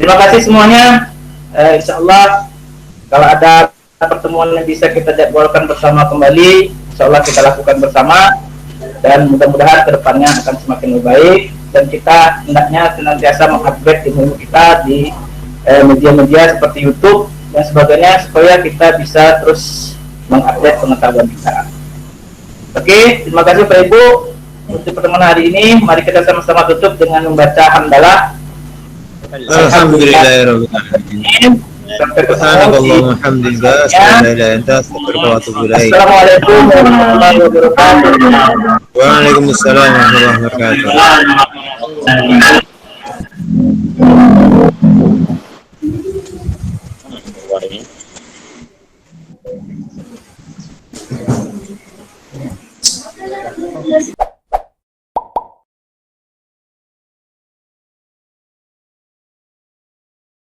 Terima kasih semuanya. Insya Allah kalau ada pertemuan yang bisa kita jadwalkan bersama kembali, insya Allah kita lakukan bersama, dan mudah-mudahan kedepannya akan semakin lebih baik, dan kita hendaknya senantiasa mengupgrade ilmu kita di media-media seperti YouTube dan sebagainya supaya kita bisa terus mengupdate pengetahuan kita. Oke, terima kasih Pak Ibu untuk pertemuan hari ini. Mari kita sama-sama tutup dengan membaca hamdalah. Alhamdulillahirabbil alamin. Subhanakallahumma hamdika asyhadu an la ilaha illa anta astaghfiruka wa atubu ilaik. Assalamualaikum warahmatullahi wabarakatuh. Waalaikumsalam warahmatullahi wabarakatuh.